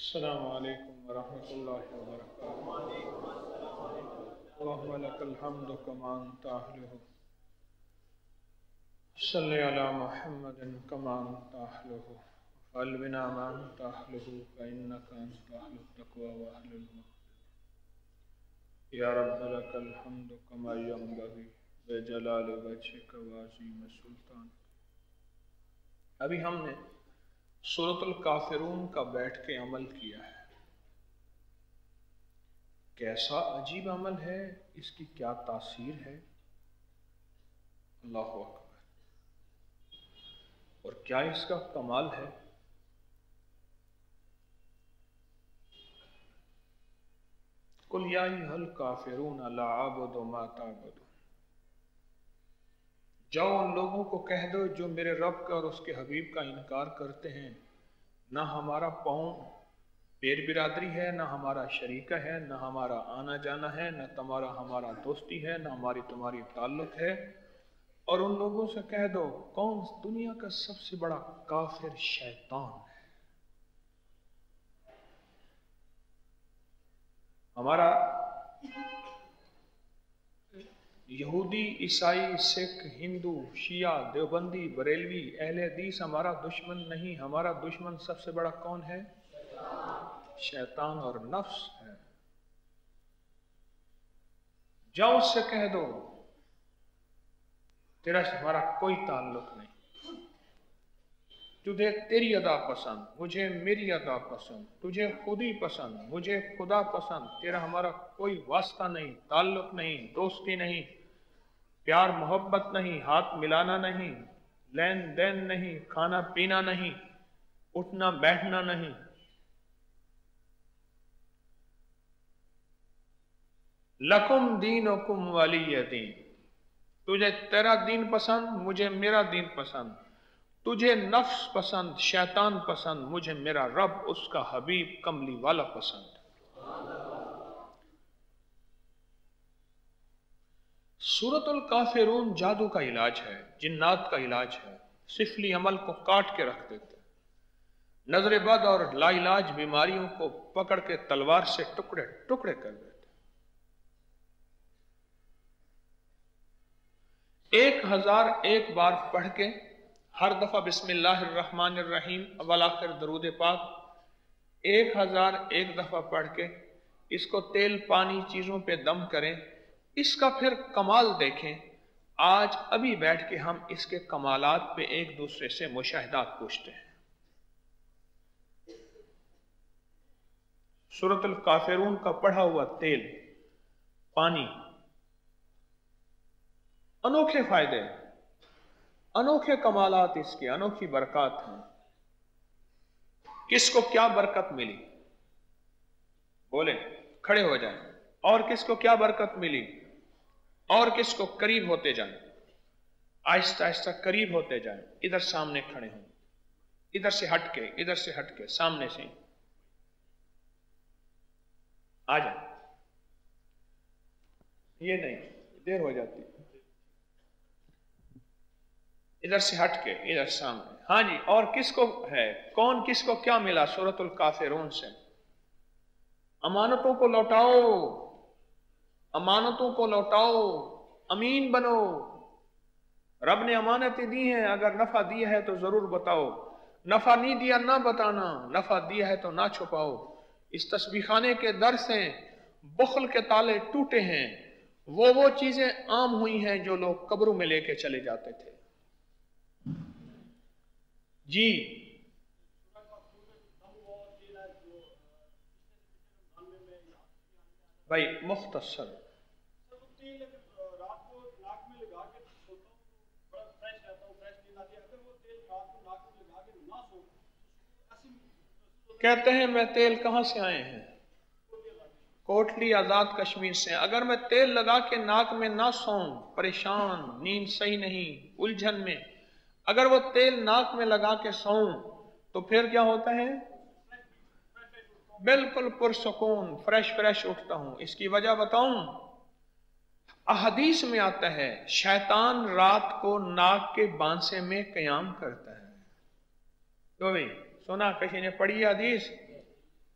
अस्सलामु अलैकुम वरहमतुल्लाहि वबरकातुहू। अल्लाहुम्मा लकल हम्दु कमा अंता अहलुहु। सल्लि अला मुहम्मदिन कमा अंता अहलुहु वफ़अल बिना मा अंता अहलुहु फ़इन्नका अंता अहलुत तक़वा व अहलुल मग़फ़िरह। या रब्ब लकल हम्दु कमा यंबग़ी बिजलालि वजहिका व अज़ीम सुल्तानिक। अभी हमने सूरतुल काफिरून का बैठ के अमल किया है। कैसा अजीब अमल है, इसकी क्या तासीर है। अल्लाहु अकबर। और क्या इसका कमाल है। कुल या अय्युहल काफिरून ला अअबुदु मा तअबुदून। जाओ उन लोगों को कह दो जो मेरे रब का और उसके हबीब का इनकार करते हैं, ना हमारा पाँव पेर बिरादरी है, ना हमारा शरीका है, ना हमारा आना जाना है, ना तुम्हारा हमारा दोस्ती है, ना हमारी तुम्हारी ताल्लुक है। और उन लोगों से कह दो कौन दुनिया का सबसे बड़ा काफिर शैतान है। हमारा यहूदी, ईसाई, सिख, हिंदू, शिया, देवबंदी, बरेलवी, अहले हदीस हमारा दुश्मन नहीं। हमारा दुश्मन सबसे बड़ा कौन है? शैतान और नफ्स है। जाओ उससे कह दो तेरा से हमारा कोई ताल्लुक नहीं। तुझे तेरी अदा पसंद, मुझे मेरी अदा पसंद, तुझे खुद ही पसंद, मुझे खुदा पसंद। तेरा हमारा कोई वास्ता नहीं, ताल्लुक नहीं, दोस्ती नहीं, प्यार मोहब्बत नहीं, हाथ मिलाना नहीं, लेन देन नहीं, खाना पीना नहीं, उठना बैठना नहीं। लकुम दीनुकुम वलिय दीन। तुझे तेरा दीन पसंद, मुझे मेरा दीन पसंद। तुझे नफ्स पसंद, शैतान पसंद, मुझे मेरा रब उसका हबीब कमली वाला पसंद। सूरतुल काफिरून जादू का इलाज है, जिन्नात का इलाज है। सिफली अमल को काट के रख देते, नजर बद और लाइलाज बीमारियों को पकड़ के तलवार से टुकड़े टुकड़े कर देते। 1001 बार पढ़ के हर दफा बिस्मिल्लाहिर्रहमानिर्रहीम अव्वल आखिर दरूद पाक 1001 दफा पढ़ के इसको तेल पानी चीजों पे दम करें। इसका फिर कमाल देखें। आज अभी बैठ के हम इसके कमालात पे एक दूसरे से मुशाहिदात पूछते हैं। सूरतुल काफिरून का पढ़ा हुआ तेल, पानी, अनोखे फायदे, अनोखे कमालात इसके, अनोखी बरकत हैं। किसको क्या बरकत मिली? बोले, खड़े हो जाएं। और किसको क्या बरकत मिली? और किसको करीब होते जाएं, आहिस्ता आहिस्ता करीब होते जाएं। इधर सामने खड़े हों, इधर से हटके, इधर से हटके, सामने से आ जाए। ये नहीं, देर हो जाती। इधर से हटके, इधर सामने। हाँ जी। और किसको है, कौन किसको क्या मिला सूरतुल काफिरून से? अमानतों को लौटाओ, अमानतों को लौटाओ, अमीन बनो। रब ने अमानतें दी हैं, अगर नफा दिया है तो जरूर बताओ, नफा नहीं दिया ना बताना, नफा दिया है तो ना छुपाओ। इस तस्बीखाने के दर से बुखल के ताले टूटे हैं। वो चीजें आम हुई हैं जो लोग कब्रों में लेके चले जाते थे। जी भाई, मुख्तसर कहते हैं मैं तेल कहां से आए हैं? कोटली आजाद कश्मीर से। अगर मैं तेल लगा के नाक में ना सोऊं, परेशान, नींद सही नहीं, उलझन में, अगर वो तेल नाक में लगा के सोऊं तो फिर क्या होता है? बिल्कुल पुरसुकून, फ्रेश उठता हूं। इसकी वजह बताऊं? अहदीस में आता है शैतान रात को नाक के बांसे में कयाम करता है। तो भाई सुना, किसी ने पढ़ी हदीस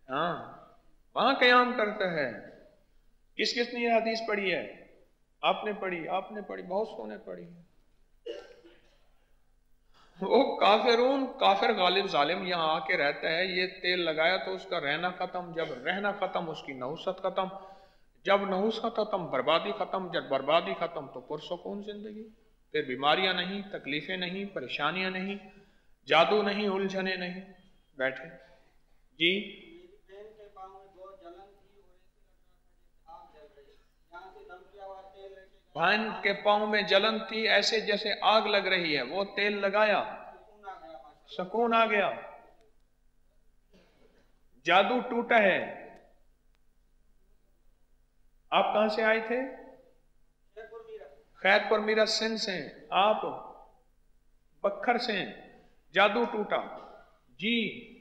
हाँ, वहां कयाम करता है। किस किस ने ये हदीस पढ़ी है? आपने पढ़ी, बहुत सोने पढ़ी है। वो काफिर गालिब जालिम यहाँ आके रहता है, ये तेल लगाया तो उसका रहना खत्म, जब रहना खत्म उसकी नहुसत खत्म, जब नहुसत खत्म बर्बादी खत्म, जब बर्बादी खत्म तो पुरसुकून जिंदगी, फिर बीमारियां नहीं, तकलीफें नहीं, परेशानियां नहीं, जादू नहीं, उलझने नहीं, बैठे जी। बहन के पांव में जलन थी, ऐसे जैसे आग लग रही है, वो तेल लगाया, सुकून आ गया, जादू टूटा है। आप कहां से आए थे? खैरपुर मीरा सिंध से। आप बखर से। जादू टूटा जी।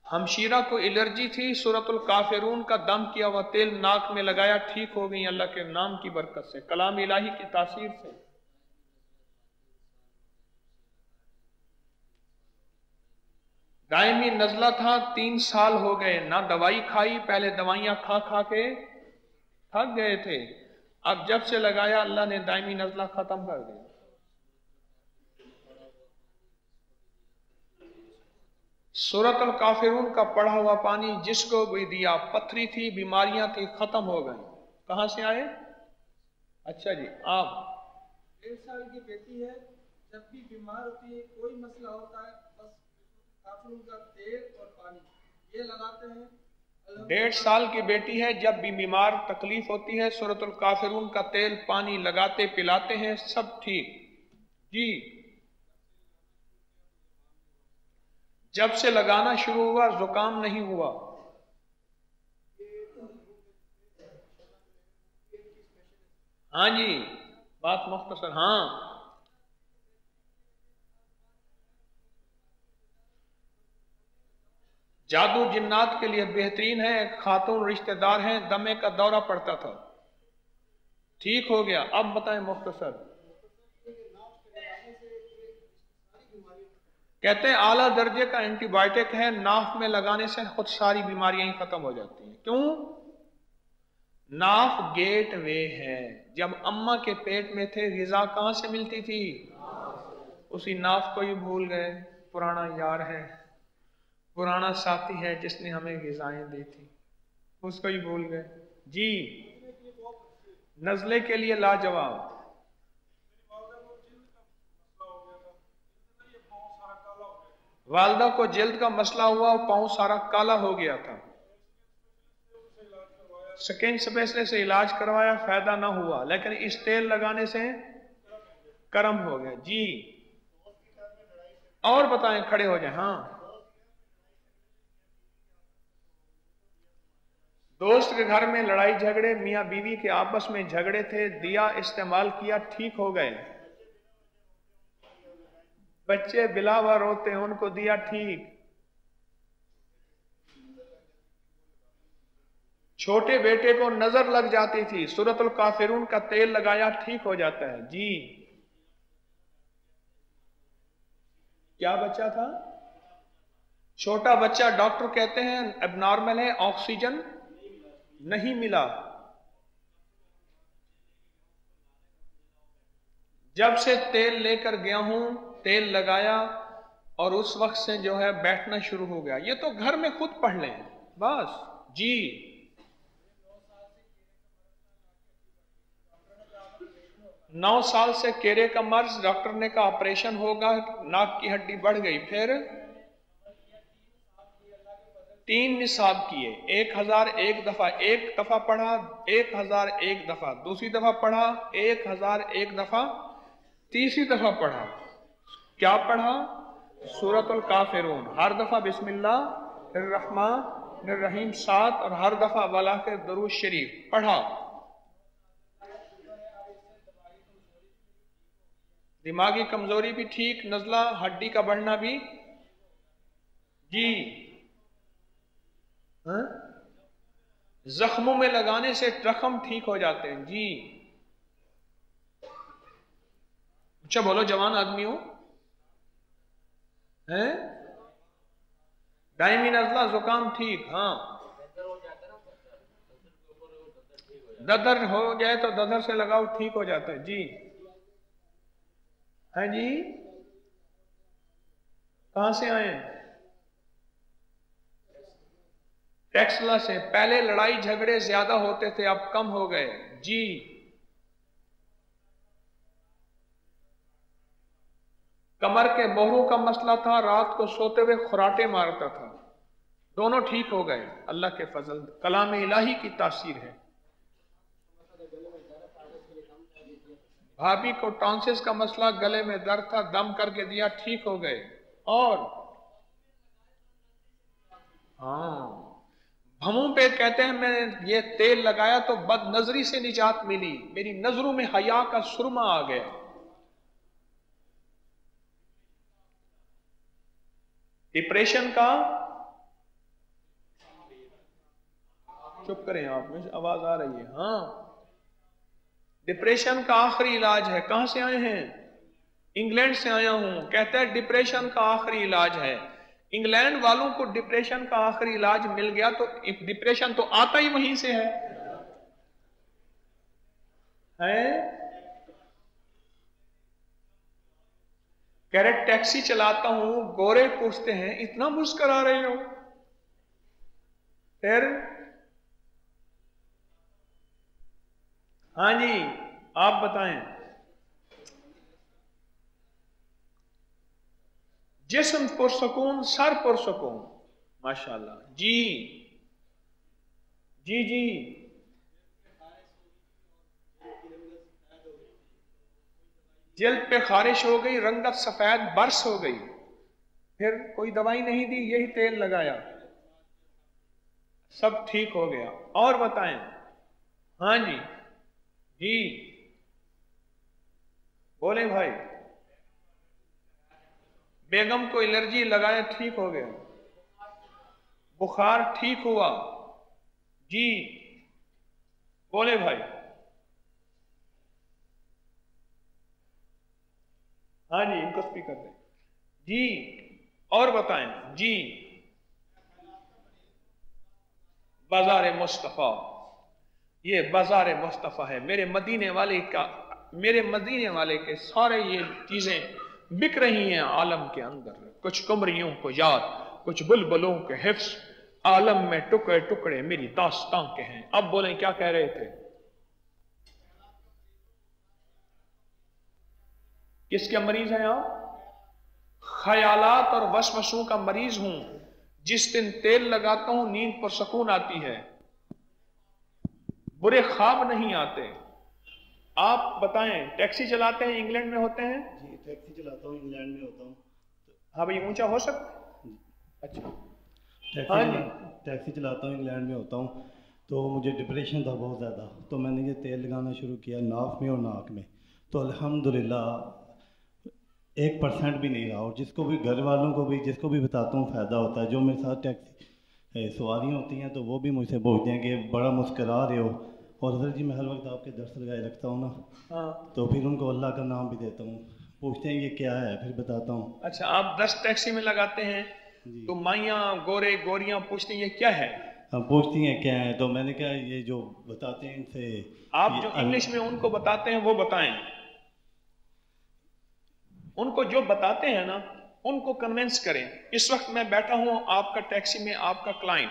हमशीरा को एलर्जी थी, सूरतुल काफिरून का दम किया हुआ तेल नाक में लगाया, ठीक हो गई अल्लाह के नाम की बरकत से, कलाम इलाही की तासीर से। दायमी नजला था, 3 साल हो गए, ना दवाई खाई, पहले दवाइयां खा खा के थक गए थे, अब जब से लगाया अल्लाह ने दायमी नजला खत्म कर दिया। सूरतुल काफिरून का पढ़ा हुआ पानी जिसको भी दिया, पथरी थी, बीमारियां थी, खत्म हो गई। कहां से आए? अच्छा जी, आप 1.5 साल की बेटी है, जब भी बीमार होती है, कोई मसला होता है, बस काफिरून का तेल और पानी ये लगाते हैं। 1.5 साल की बेटी है, जब भी बीमार तकलीफ होती है, सूरतुल काफिरून का तेल पानी लगाते पिलाते हैं, सब ठीक जी। जब से लगाना शुरू हुआ जुकाम नहीं हुआ। हाँ जी, बात मुख्तसर। हाँ, जादू जिन्नात के लिए बेहतरीन है। एक खातून रिश्तेदार हैं, दमे का दौरा पड़ता था, ठीक हो गया। अब बताएं मुख्तसर। कहते हैं आला दर्जे का एंटीबायोटिक है, नाफ में लगाने से खुद सारी बीमारियां ही खत्म हो जाती हैं। क्यों? नाफ गेट वे है। जब अम्मा के पेट में थे, ग़िज़ा कहां से मिलती थी? उसी नाफ को ही भूल गए। पुराना यार है, पुराना साथी है जिसने हमें ग़िज़ाएं दी थी, उसको ही भूल गए जी। नज़ले के लिए लाजवाब। वालदा को जिल्द का मसला हुआ, पाँव सारा काला हो गया था, स्किन स्पेशलिस्ट से इलाज करवाया, फायदा ना हुआ, लेकिन इस तेल लगाने से करम हो गया जी। और बताएं, खड़े हो जाए। हाँ, दोस्त के घर में लड़ाई झगड़े, मियां बीवी के आपस में झगड़े थे, दिया इस्तेमाल किया, ठीक हो गए। बच्चे बिलावा रोते हैं, उनको दिया, ठीक। छोटे बेटे को नजर लग जाती थी, सूरतुल काफिरून का तेल लगाया, ठीक हो जाता है जी। क्या बच्चा था? छोटा बच्चा, डॉक्टर कहते हैं एबनॉर्मल है, ऑक्सीजन नहीं मिला। जब से तेल लेकर गया हूं, तेल लगाया और उस वक्त से जो है बैठना शुरू हो गया। ये तो घर में खुद पढ़ लें बस जी। नौ साल से केरे का मर्ज, डॉक्टर ने कहा ऑपरेशन होगा, नाक की हड्डी बढ़ गई, फिर 3 निसाब किए, 1001 दफा, एक दफा पढ़ा, 1001 दफा, दूसरी दफा पढ़ा, 1001 दफा, तीसरी दफा पढ़ा। क्या पढ़ा? सूरतुल काफिरून, हर दफा बिस्मिल्लाहिर्रहमानिर्रहीम 7 और हर दफा वाला के दरूद शरीफ पढ़ा। दिमागी कमजोरी भी ठीक, नजला, हड्डी का बढ़ना भी जी। जख्मों में लगाने से जख्म ठीक हो जाते हैं जी। अच्छा बोलो, जवान आदमी हो हैं? दायमी नज़ला जुकाम ठीक, हाँ ददर हो जाए तो ददर से लगाओ, ठीक हो जाता है जी। है जी, कहां से आए? टेक्सला से। पहले लड़ाई झगड़े ज्यादा होते थे, अब कम हो गए जी। कमर के बोरों का मसला था, रात को सोते हुए खुराटे मारता था, दोनों ठीक हो गए अल्लाह के फजल, कलाम इलाही की तासीर है। भाभी को टॉन्सिस का मसला, गले में दर्द था, दम करके दिया, ठीक हो गए। और हाँ, भमों पे कहते हैं मैंने ये तेल लगाया तो बद नजरी से निजात मिली, मेरी नजरों में हया का सुरमा आ गया। डिप्रेशन का, चुप करें आप, में आवाज आ रही है। हाँ, डिप्रेशन का आखिरी इलाज है। कहां से आए हैं? इंग्लैंड से आया हूं। कहता है डिप्रेशन का आखिरी इलाज है। इंग्लैंड वालों को डिप्रेशन का आखिरी इलाज मिल गया तो डिप्रेशन तो आता ही वहीं से है? कह रहे टैक्सी चलाता हूं, गोरे पूछते हैं इतना मुस्कुरा रहे हो, फिर हाँ जी आप बताएं। जिस्म पुरसकून, सर पुरसकून, माशाल्लाह जी जी जी। जल्द पे खारिश हो गई, रंगत सफेद बरस हो गई, फिर कोई दवाई नहीं दी, यही तेल लगाया, सब ठीक हो गया। और बताएं। हाँ जी जी बोले भाई। बेगम को एलर्जी लगाया, ठीक हो गया, बुखार ठीक हुआ जी। बोले भाई। हाँ जी इनको स्पीकर दें जी। और बताएं जी। बाजार मुस्तफा, ये बाजार मुस्तफा है। मेरे मदीने वाले के सारे ये चीजें बिक रही हैं आलम के अंदर। कुछ कुमरियों को याद, कुछ बुलबुलों के हिफ्स, आलम में टुकड़े टुकड़े मेरी दास्तां के हैं। अब बोलें क्या कह रहे थे? किसके मरीज हैं आप? ख्यालात और वसवसों का मरीज हूं। जिस दिन तेल लगाता हूं नींद पर सुकून आती है, बुरे ख्वाब नहीं आते। आप बताएं, टैक्सी चलाते हैं, इंग्लैंड में होते हैं? जी टैक्सी चलाता हूँ, इंग्लैंड में होता हूँ। हाँ भाई ऊंचा हो सकता? अच्छा टैक्सी चलाता हूँ, इंग्लैंड में होता हूँ। तो मुझे डिप्रेशन था बहुत ज़्यादा, तो मैंने ये तेल लगाना शुरू किया नाक में और नाक में, तो अल्हम्दुलिल्लाह 1% भी नहीं रहा। और जिसको भी, घर वालों को भी, जिसको भी बताता हूँ फ़ायदा होता है। जो मेरे साथ टैक्सी सवारियाँ होती हैं तो वो भी मुझसे पूछते हैं कि बड़ा मुस्करा रहे हो। और हज़रत जी मैं हर वक्त आपके दर्स लगाए रखता हूँ ना, हाँ। तो फिर उनको अल्लाह का नाम भी देता हूँ। पूछते हैं ये क्या है, फिर बताता हूँ। अच्छा, आप 10 टैक्सी में लगाते हैं तो माइयाँ गोरे गोरियाँ पूछती हैं ये क्या है? हाँ पूछती हैं क्या है, तो मैंने कहा ये जो बताते हैं इनसे। आप जो इंग्लिश में उनको बताते हैं वो बताएं। उनको जो बताते हैं ना उनको कन्विंस करें। इस वक्त मैं बैठा हूं आपका टैक्सी में, आपका क्लाइंट,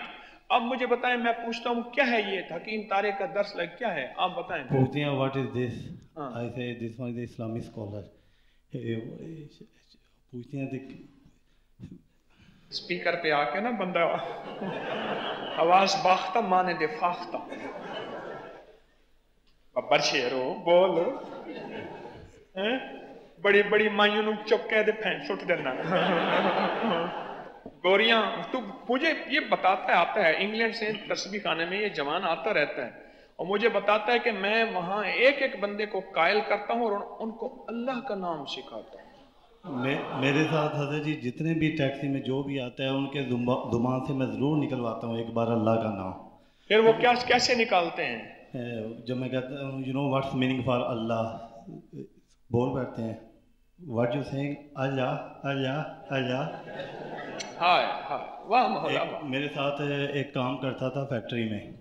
अब मुझे बताएं, मैं पूछता हूं क्या है ये हकीम तारे का दर्स लग क्या है, आप बताएं। पूछते हैं व्हाट इज दिस, आई से this one is Islamic scholar. पूछते हैं स्पीकर पे आके ना बंदा आवाज बाख्ता माने दे फाख्ता, बब्बर शेरो बोल हैं, बड़ी बड़ी माइयों ਨੂੰ चुप कह दे फैन सुट देना। गोरियां तू मुझे ये बताता है, आता है इंग्लैंड से तस्बीह खाने में ये जवान आता रहता है और मुझे बताता है कि मैं वहां एक एक बंदे को कायल करता हूं और उनको अल्लाह का नाम सिखाता हूं। मेरे साथ हज़रत जी जितने भी टैक्सी में जो भी आता है उनके जुबान से मैं ज़रूर निकलवाता हूँ एक बार अल्लाह का नाम। फिर वो क्या कैसे निकालते हैं? जब मैं कहता हूँ you know what's meaning for Allah, बोल बैठते हैं। What you saying? आजा आजा आजा। हाय हाय, वाह मौला वाह। मेरे साथ एक काम करता था फैक्ट्री में,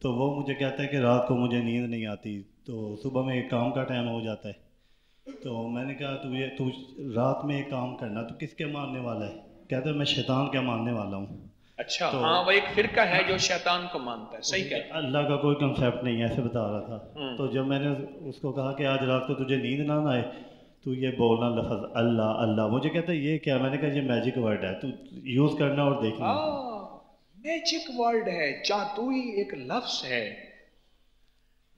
तो वो मुझे कहता है कि रात को मुझे नींद नहीं आती, तो सुबह में एक काम का टाइम हो जाता है। तो मैंने कहा तू रात में एक काम करना, तो किसके मानने वाला है? कहता है मैं शैतान के मानने वाला हूँ। अच्छा, तो हाँ, वो एक फिरका है जो शैतान को मानता है, सही कह। अल्लाह का कोई कंसेप्ट नहीं है, ऐसे बता रहा था। तो जब मैंने उसको कहा कि आज रात को तुझे नींद ना आए, तू ये बोलना लफ्ज़ अल्लाह अल्लाह, मुझे कहता है ये क्या? मैंने कहा ये मैजिक वर्ड है, तू यूज़ करना और देखना। मैजिक वर्ड है, जादुई एक लफ्ज है,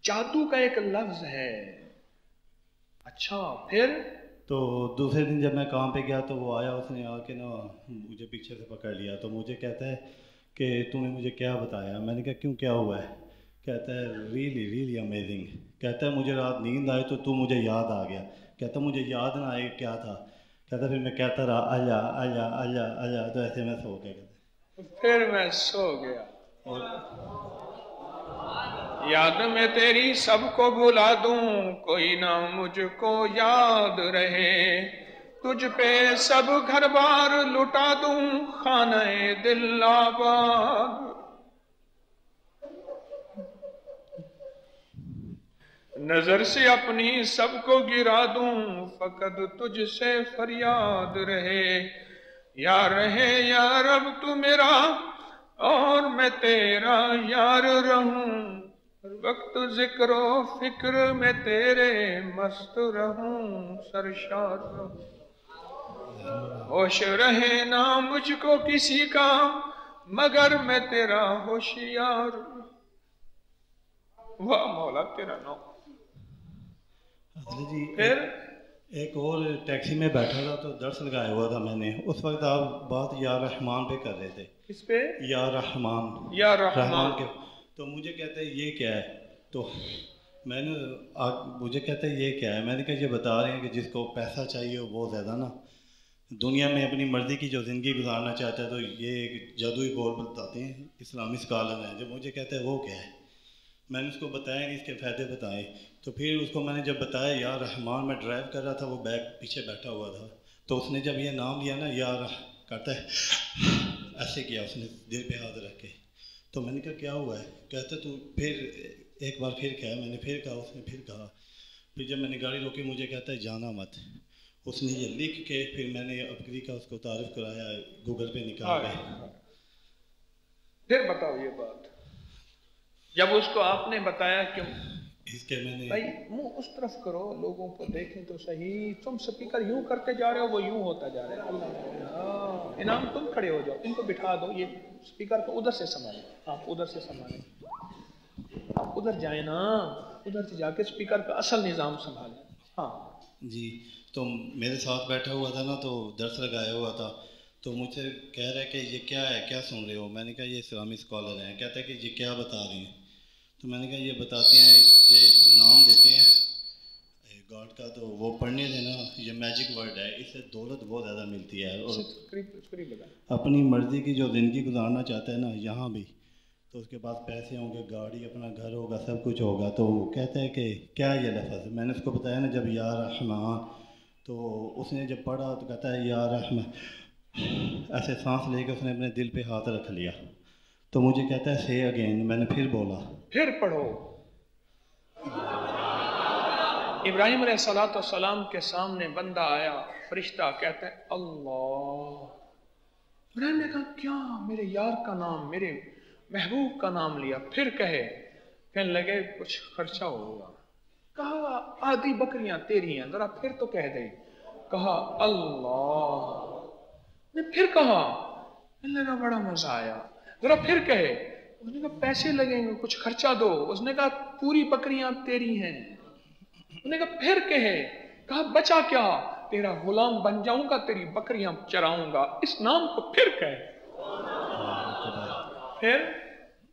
जादू का एक लफ्ज है। अच्छा, फिर? तो दूसरे दिन जब मैं काम पे गया तो वो आया, उसने आके ना मुझे पीछे से पकड़ लिया, तो मुझे कहता है कि तूने मुझे क्या बताया? मैंने कहा क्यों, क्या हुआ है? कहता है रियली रियली अमेजिंग। कहता है मुझे रात नींद आई तो तू मुझे याद आ गया। कहता मुझे याद ना आए क्या था। कहता फिर मैं कहता रहा आजा आजा आजा आजा, तो ऐसे मैं सो गया। फिर मैं सो गया और याद में तेरी सबको भुला दूं, कोई ना मुझको याद रहे, तुझ पे सब घर बार लुटा दूं, खाने दिल आबाद। नजर से अपनी सबको गिरा दूं, फकत तुझसे फरियाद रहे, या रहे या रब तू मेरा और मैं तेरा यार रहूं, हर वक्त जिक्र फिक्र में तेरे मस्त रहूं, सरशार रहूं, होश रहे ना मुझको किसी का मगर मैं तेरा होशियार। वाह मौला तेरा नाम। जी फिर एक और टैक्सी में बैठा था तो दर्स लगाया हुआ था मैंने, उस वक्त आप बात या रहमान पे कर रहे थे। किस पे? या रहमान, या रहमान के। तो मुझे कहते हैं ये क्या है? तो मैंने मुझे कहते हैं ये क्या है? मैंने कहा ये बता रहे हैं कि जिसको पैसा चाहिए वो ज़्यादा ना दुनिया में अपनी मर्ज़ी की जो ज़िंदगी गुजारना चाहता है, तो ये एक जादुई बोल बताते हैं, इस्लामी स्कॉलर हैं। जब मुझे कहते हैं वो क्या है, मैंने उसको बताया कि इसके फ़ायदे बताए। तो फिर उसको मैंने जब बताया या रहमान, मैं ड्राइव कर रहा था, वो बैग पीछे बैठा हुआ था, तो उसने जब ये नाम लिया ना यार करता है ऐसे किया उसने दिल पे हाथ रख के। तो मैंने कहा क्या हुआ है? कहता तू फिर एक बार फिर कहा। मैंने फिर कहा, उसने फिर कहा। फिर जब मैंने गाड़ी रोकी मुझे कहता है जाना मत। उसने ये लिख के फिर मैंने अबकरी का उसको तारीफ़ कराया, गूगल पे निकाल के। फिर बताओ ये बात जब उसको आपने बताया क्यों? इसके मैंने भाई मुंह उस तरफ करो, लोगों को देखें तो सही। तुम स्पीकर यूं करते जा रहे हो, वो यूं होता जा रहा है। इनाम तुम खड़े हो जाओ, इनको बिठा दो, ये स्पीकर को उधर से संभालें, आप उधर से संभालें, आप उधर जाए ना, उधर से जाके स्पीकर का असल निज़ाम संभालें। हाँ जी, तो मेरे साथ बैठा हुआ था ना, तो दर्स लगाया हुआ था, तो मुझसे कह रहा है कि ये क्या है, क्या सुन रहे हो? मैंने कहा ये इस्लामी स्कॉलर हैं। कहता है कि ये क्या बता रहे हैं? तो मैंने कहा ये बताते हैं, ये नाम देते हैं गॉड का, तो वो पढ़ने देना, ये मैजिक वर्ड है, इससे दौलत बहुत ज़्यादा मिलती है, और अपनी मर्ज़ी की जो ज़िंदगी गुजारना चाहता है ना यहाँ भी, तो उसके पास पैसे होंगे, गाड़ी, अपना घर होगा, सब कुछ होगा। तो वो कहता है कि क्या ये लफ्ज़? मैंने उसको बताया ना जब या रहमान, तो उसने जब पढ़ा तो कहता है या रहमान, ऐसे सांस लेके उसने अपने दिल पे हाथ रख लिया। तो मुझे कहता है से अगेन। मैंने फिर बोला, फिर पढ़ो। इब्राहिम अलैहिस्सलाम के सामने बंदा आया, फरिश्ता कहता है अल्लाह। इब्राहिम ने कहा क्या? मेरे यार का नाम, मेरे महबूब का नाम लिया। फिर कहने लगे कुछ खर्चा होगा। कहा आधी बकरियां तेरी हैं, जरा फिर तो कह दे। कहा अल्लाह। ने फिर कहा, लगा बड़ा मजा आया, जरा फिर कहे। उसने कहा पैसे लगेंगे, कुछ खर्चा दो। उसने कहा पूरी बकरियां तेरी हैं। उसने कहा फिर कहे। कहा बचा क्या? तेरा गुलाम बन जाऊंगा, तेरी बकरियां चराऊंगा। इस नाम को फिर कहे।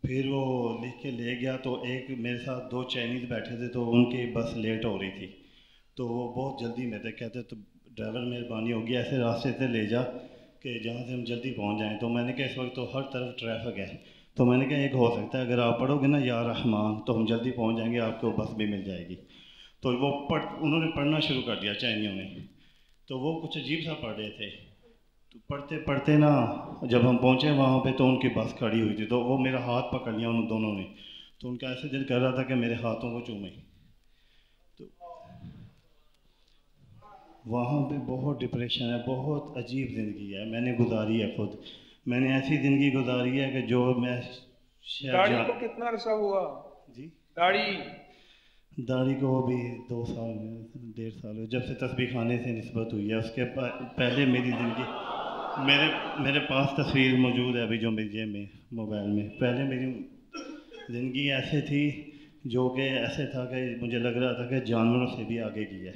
फिर वो लिख के ले गया। तो एक मेरे साथ दो चाइनीज़ बैठे थे, तो उनकी बस लेट हो रही थी, तो वो बहुत जल्दी में थे। कहते तो ड्राइवर मेहरबानी होगी ऐसे रास्ते से ले जा कि जहाँ से हम जल्दी पहुँच जाएँ। तो मैंने कहा इस वक्त तो हर तरफ ट्रैफिक है, तो मैंने कहा एक हो सकता है अगर आप पढ़ोगे ना या रहमान, तो हम जल्दी पहुँच जाएंगे, आपको बस भी मिल जाएगी। तो वो उन्होंने पढ़ना शुरू कर दिया चाइनियों ने। تو وہ کچھ عجیب سا پڑھ رہے تھے. تو پڑھتے پڑھتے نا جب ہم پہنچے وہاں پہ تو ان کی بس کھڑی ہوئی تھی, تو وہ میرا ہاتھ پکڑ لیا ان دونوں نے. تو ان کا ایسے دل کر رہا تھا کہ میرے ہاتھوں کو چومیں. تو وہاں پہ بہت ڈپریشن ہے, بہت عجیب زندگی ہے, میں نے گزاری ہے خود. میں نے ایسی زندگی گزاری ہے کہ جو میں داڑھی کو کتنا عرصہ ہوا؟ جی داڑھی کو بھی 2 سال 1.5 سال جب سے تسبیح خانے سے نسبت ہوئی ہے. اس کے پہلے میری زندگی میرے پاس تصویر موجود ہے ابھی جو میری جیب میں موبائل میں. پہلے میری زندگی ایسے تھی جو کہ ایسے تھا کہ مجھے لگ رہا تھا کہ جانوروں سے بھی آگے کی ہے.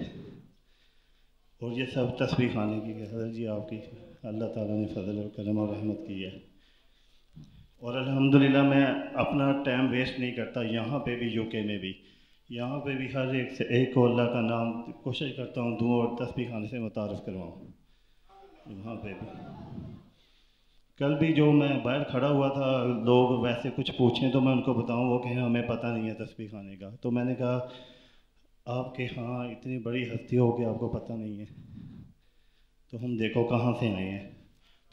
اور یہ سب تسبیح خانے کی حضرت جی آپ کی اللہ تعالیٰ نے فضل اور کرم اور رحمت کی ہے. اور الحمدللہ میں اپنا ٹائم ویسٹ نہیں کرتا, یہاں پہ بھی یو کے میں بھی, یہاں پہ بھی ہر ایک سے ایک کو اللہ کا نام کوشش کرتا ہوں دوں اور تسبیح خانے سے متعارف کرواؤں. یہاں پہ بھی کل بھی جو میں باہر کھڑا ہوا تھا, لوگ ویسے کچھ پوچھیں تو میں ان کو بتاؤں, وہ کہیں ہمیں پتہ نہیں ہے تسبیح خانے کا. تو میں نے کہا آپ کے ہاں اتنی بڑی ہستی ہو کہ آپ کو پتہ نہیں ہے, تو ہم دیکھو کہاں سے آئے ہیں.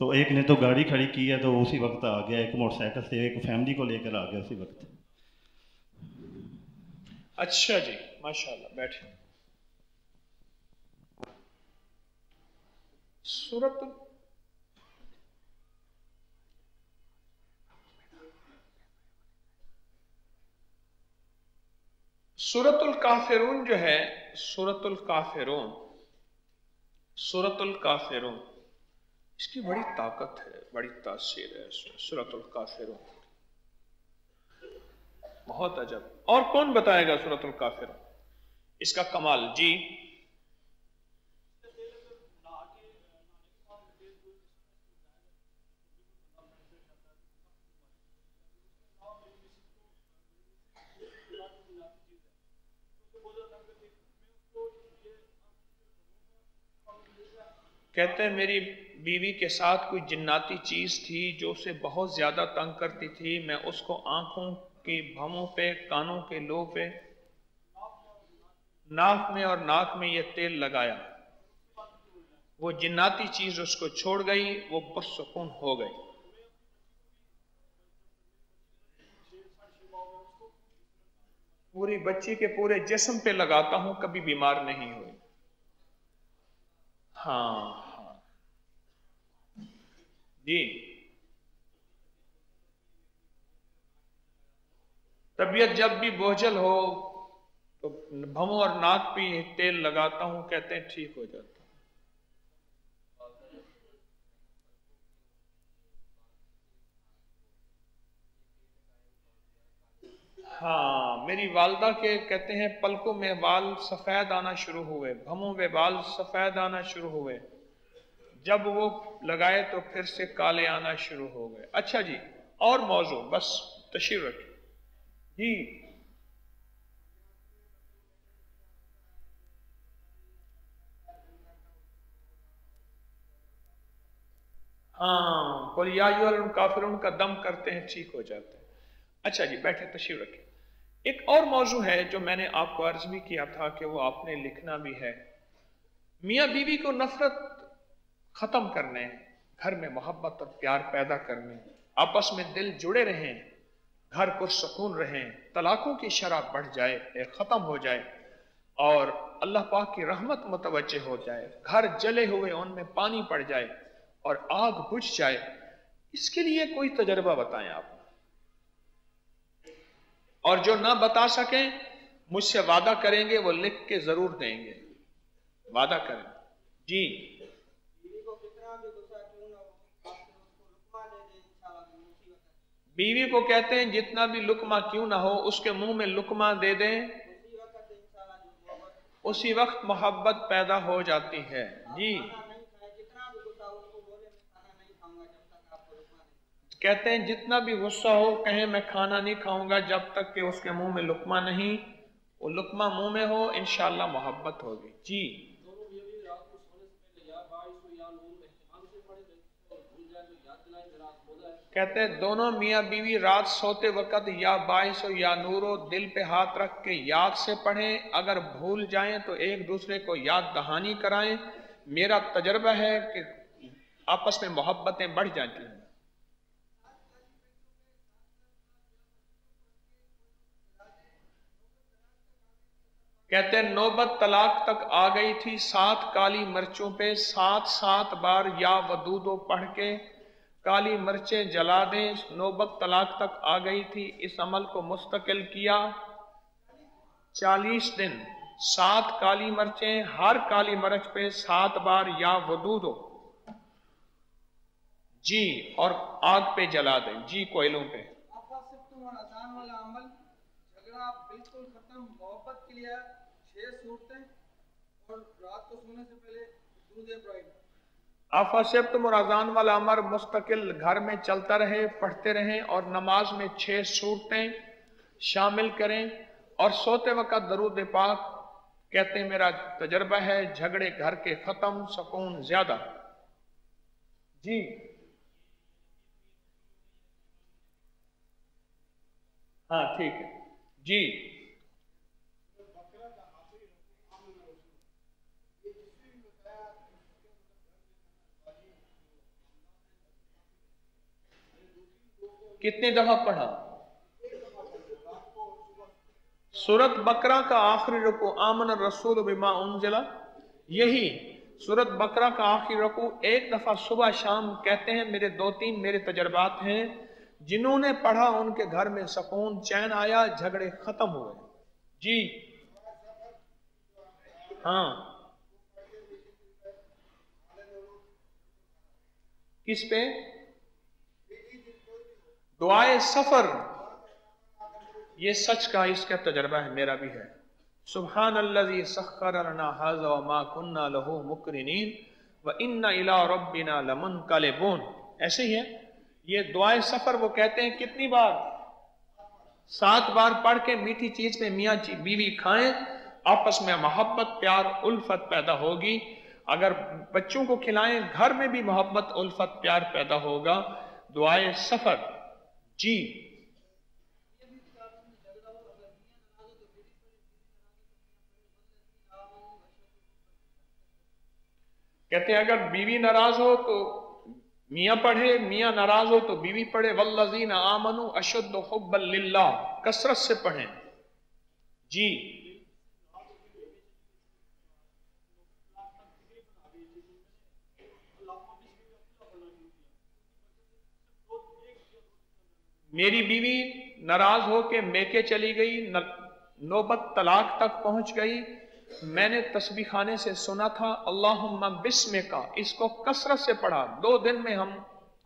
تو ایک نے تو گاڑی کھڑی کی ہے تو اسی وقت آ گیا, ایک موٹر سائیکل سے ایک فیملی کو لے کر آ گیا اسی وقت. اچھا جی, ماشاءاللہ, بیٹھیں. سورۃ الکافرون جو ہے, سورۃ الکافرون اس کی بڑی طاقت ہے, بڑی تاثیر ہے. سورۃ الکافرون بہت عجب. اور کون بتائے گا سورۃ الکافرون اس کا کمال؟ جی کہتے ہیں میری بیوی کے ساتھ کوئی جناتی چیز تھی جو اسے بہت زیادہ تنگ کرتی تھی. میں اس کو آنکھوں کی بھووں پہ, کانوں کے لو پہ, ناک میں اور ناک میں یہ تیل لگایا. وہ جناتی چیز اس کو چھوڑ گئی, وہ پرسکون ہو گئی. پوری بچی کے پورے جسم پہ لگاتا ہوں, کبھی بیمار نہیں ہوئی. ہاں جی, طبیعت جب بھی بوجھل ہو تو بھووں اور ناک پہ تیل لگاتا ہوں, کہتے ہیں ٹھیک ہو جاتا. ہاں, میری والدہ کے کہتے ہیں پلکوں میں بال سفید آنا شروع ہوئے, بھووں میں بال سفید آنا شروع ہوئے, جب وہ لگائے تو پھر سے کالے آنا شروع ہو گئے. اچھا جی, اور موضوع بس تشریف رکھیں. جی ہاں, قل یا ایھا الکافرون کا دم کرتے ہیں ٹھیک ہو جاتے ہیں. اچھا جی, بیٹھے تشریف رکھیں. ایک اور موضوع ہے جو میں نے آپ کو عرض بھی کیا تھا کہ وہ آپ نے لکھنا بھی ہے. میاں بیوی کو نفرت ختم کرنے, گھر میں محبت اور پیار پیدا کرنے, آپس میں دل جڑے رہیں, گھر پرسکون رہیں, طلاقوں کی شرح بڑھ جائے, ختم ہو جائے, اور اللہ پاک کی رحمت متوجہ ہو جائے, گھر جلے ہوئے ان میں پانی پڑ جائے اور آگ بجھ جائے. اس کے لیے کوئی تجربہ بتائیں آپ, اور جو نہ بتا سکیں مجھ سے وعدہ کریں گے, وہ لکھ کے ضرور دیں گے, وعدہ کریں. جی بیوی کو کہتے ہیں جتنا بھی لقمہ کیوں نہ ہو اس کے منہ میں لقمہ دے دیں, اسی وقت محبت پیدا ہو جاتی ہے. جی کہتے ہیں جتنا بھی غصہ ہو کہیں میں کھانا نہیں کھاؤں گا جب تک کہ اس کے منہ میں لقمہ نہیں, وہ لقمہ منہ میں ہو, انشاءاللہ محبت ہوگی. جی کہتے ہیں دونوں میاں بیوی رات سوتے وقت یا باعث ہو یا نورو دل پہ ہاتھ رکھ کے یاد سے پڑھیں, اگر بھول جائیں تو ایک دوسرے کو یاد دہانی کرائیں. मेरा तजर्बा है कि आपस में मोहब्बतें बढ़ जाती हैं। कहते हैं नौबत तलाक तक आ गई थी, 7 काली मिर्चों पे 7 बार या वदूदो पढ़ के काली मिर्चें जला दें, नौबत तलाक तक आ गई थी। इस अमल को मुस्तकिल किया 40 दिन, 7 काली मिर्चें, हर काली मिर्च पे 7 बार या वदूदो जी, और आग पे जला दें जी, कोयलों पे। अजान वाला अमल, झगड़ा बिल्कुल खत्म, मोहब्बत के लिए 6 सूरतें और रात को सोने से पहले दूध इब्राहिम। आफासिब्तुम और अजान वाला अमर मुस्तकिल घर में चलता रहे, पढ़ते रहें और नमाज में 6 सूरतें शामिल करें और सोते वक्त दरूद पाक। कहते हैं मेरा तजर्बा है झगड़े घर के खत्म, सुकून ज्यादा जी। हाँ ठीक है जी। कितनी दफा पढ़ा? सूरत बकरा का आखिरी रुकू आमन रसूल बिमा उनजिला, यही सूरत बकरा का आखिरी रुकू एक दफा सुबह शाम कहते हैं। मेरे 2-3 मेरे तजर्बात हैं, जिन्होंने पढ़ा उनके घर में सुकून चैन आया, झगड़े खत्म हो गए जी। हाँ किस पे? दुआए सफर, ये सच का इसका तजर्बा है, मेरा भी है। सुब्हानल्लज़ी सख्खर लना हाज़ा व मा कुन्ना लहू मुक़रिनीन व इन्ना इला रब्बिना लमुनक़लिबून, ऐसे ही है ये दुआए सफर। वो कहते हैं कितनी बार? 7 बार पढ़ के मीठी चीज पे मियाँ बीवी खाएं, आपस में मोहब्बत प्यार उल्फत पैदा होगी। अगर बच्चों को खिलाएं, घर में भी मोहब्बत उल्फत प्यार पैदा होगा। दुआए सफर जी। कहते हैं अगर बीवी नाराज हो तो मियाँ पढ़े, मियाँ नाराज हो तो बीवी पढ़े। वल्लज़ीना आमनू अशद्दु हुब्बन लिल्लाह, कसरत से पढ़ें जी। मेरी बीवी नाराज हो के मेके चली गई, नौबत तलाक तक पहुंच गई। मैंने तस्बीह खाने से सुना था अल्लाहुम्मा बिस्मिका, इसको कसरत से पढ़ा। 2 दिन में हम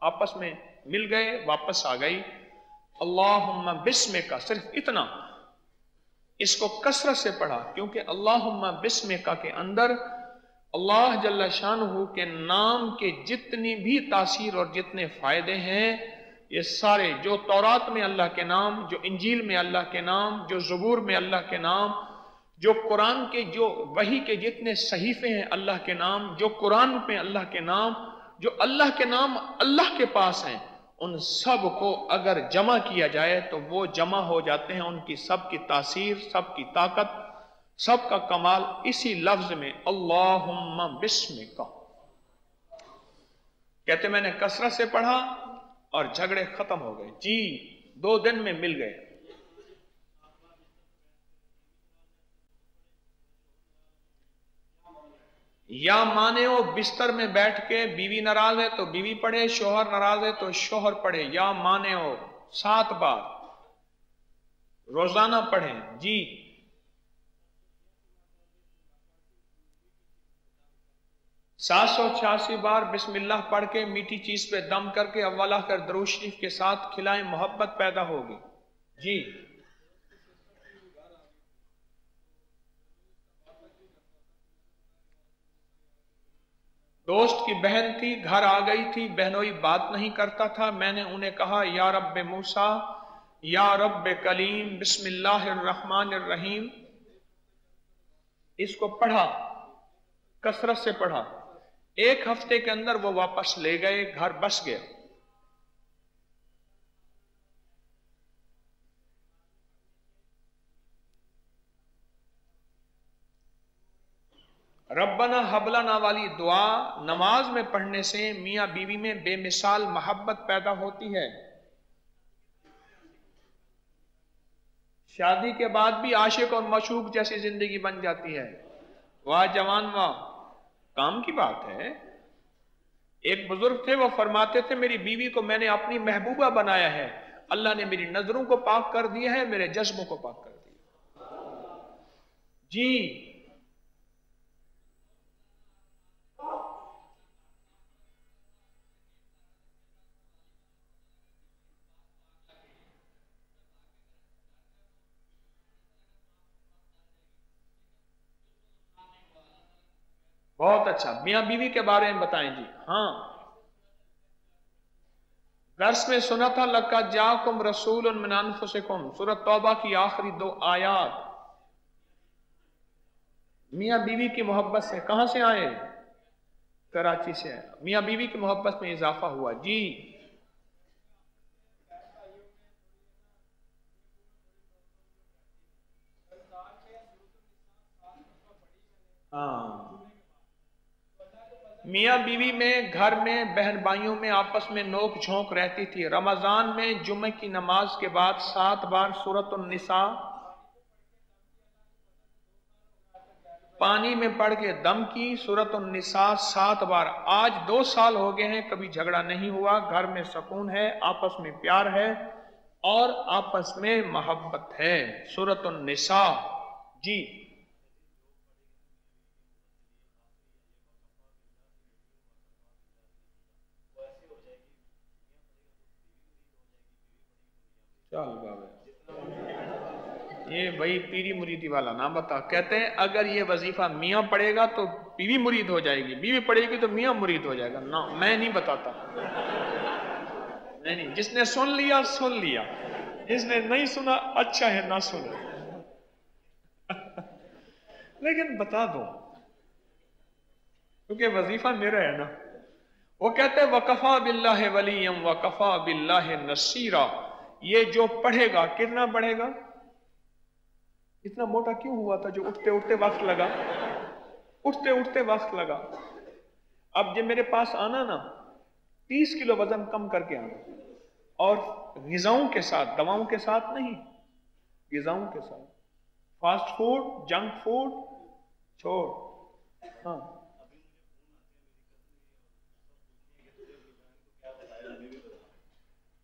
आपस में मिल गए, वापस आ गई। अल्लाहुम्मा बिस्मिका, सिर्फ इतना, इसको कसरत से पढ़ा, क्योंकि अल्लाहुम्मा बिस्मिका के अंदर अल्लाह जल्ला शानहू के नाम के जितनी भी तासीर और जितने फायदे हैं, ये सारे, जो तौरात में अल्लाह के नाम, जो इंजील में अल्लाह के नाम, जो ज़बूर में अल्लाह के नाम, जो कुरान के जो वही के जितने सहीफे हैं अल्लाह के नाम, जो कुरान में अल्लाह के नाम, जो अल्लाह के नाम अल्लाह के पास हैं, उन सब को अगर जमा किया जाए तो वो जमा हो जाते हैं। उनकी सब की तासीर, सब की ताकत, सब का कमाल इसी लफ्ज में अल्लाहुम्मा बिस्मिका। कहते मैंने कसरत से पढ़ा और झगड़े खत्म हो गए जी, 2 दिन में मिल गए। या माने हो बिस्तर में बैठ के, बीवी नाराज है तो बीवी पढ़े, शोहर नाराज है तो शोहर पढ़े। या माने हो 7 बार रोजाना पढ़ें जी। सात 786 बार बिस्मिल्लाह पढ़ के मीठी चीज पे दम करके अव्वला कर दरूद शरीफ के साथ खिलाएं, मोहब्बत पैदा होगी जी। दोस्त की बहन थी, घर आ गई थी, बहनोई बात नहीं करता था। मैंने उन्हें कहा या रब्बे मूसा, या रब्बे कलीम, बिस्मिल्लाहिर्रहमानिर्रहीम। इसको पढ़ा, कसरत से पढ़ा। 1 हफ्ते के अंदर वो वापस ले गए, घर बस गया। रब्बना हबलना वाली दुआ नमाज में पढ़ने से मियाँ बीवी में बेमिसाल मोहब्बत पैदा होती है। शादी के बाद भी आशिक और मशूक जैसी जिंदगी बन जाती है। वाह जवान वाह, काम की बात है। एक बुजुर्ग थे, वो फरमाते थे मेरी बीवी को मैंने अपनी महबूबा बनाया है, अल्लाह ने मेरी नजरों को पाक कर दिया है, मेरे जज्बों को पाक कर दिया। जी बहुत अच्छा, मियाँ बीवी के बारे में बताएं जी। हाँ, दर्स में सुना था लक़द जाकुम रसूलुन मिन अनफुसिकुम, सूरह तौबा की आखिरी 2 आयात। मियाँ बीवी की मोहब्बत से कहां से आए? कराची से। मियाँ बीवी की मोहब्बत में इजाफा हुआ। जी हाँ, मियाँ बीवी में, घर में, बहन भाइयों में आपस में नोक झोंक रहती थी। रमजान में जुम्मे की नमाज के बाद 7 बार सूरतुन निसा पानी में पढ़ के दम की, सूरतुन निसा 7 बार। आज 2 साल हो गए हैं, कभी झगड़ा नहीं हुआ, घर में सुकून है, आपस में प्यार है और आपस में मोहब्बत है। सूरतुन निसा। जी चल बाबा, ये भाई पीरी मुरीदी वाला ना बता। कहते हैं अगर ये वजीफा मियाँ पढ़ेगा तो बीवी मुरीद हो जाएगी, बीवी पढ़ेगी तो मियाँ मुरीद हो जाएगा। ना, मैं नहीं बताता, नहीं। जिसने सुन लिया सुन लिया, जिसने नहीं सुना अच्छा है ना सुना। लेकिन बता दो क्योंकि वजीफा मेरा है ना। वो कहते हैं वकफा बिल्लाहि वलियम वकफा बिल्लाहि नसीरा। ये जो पढ़ेगा कितना पढ़ेगा? इतना मोटा क्यों हुआ था जो उठते उठते वक्त लगा? उठते उठते वक्त लगा। अब जब मेरे पास आना ना, 30 किलो वजन कम करके आना, और ग़िज़ाओं के साथ, दवाओं के साथ नहीं, ग़िज़ाओं के साथ। फास्ट फूड, जंक फूड छोड़। हाँ,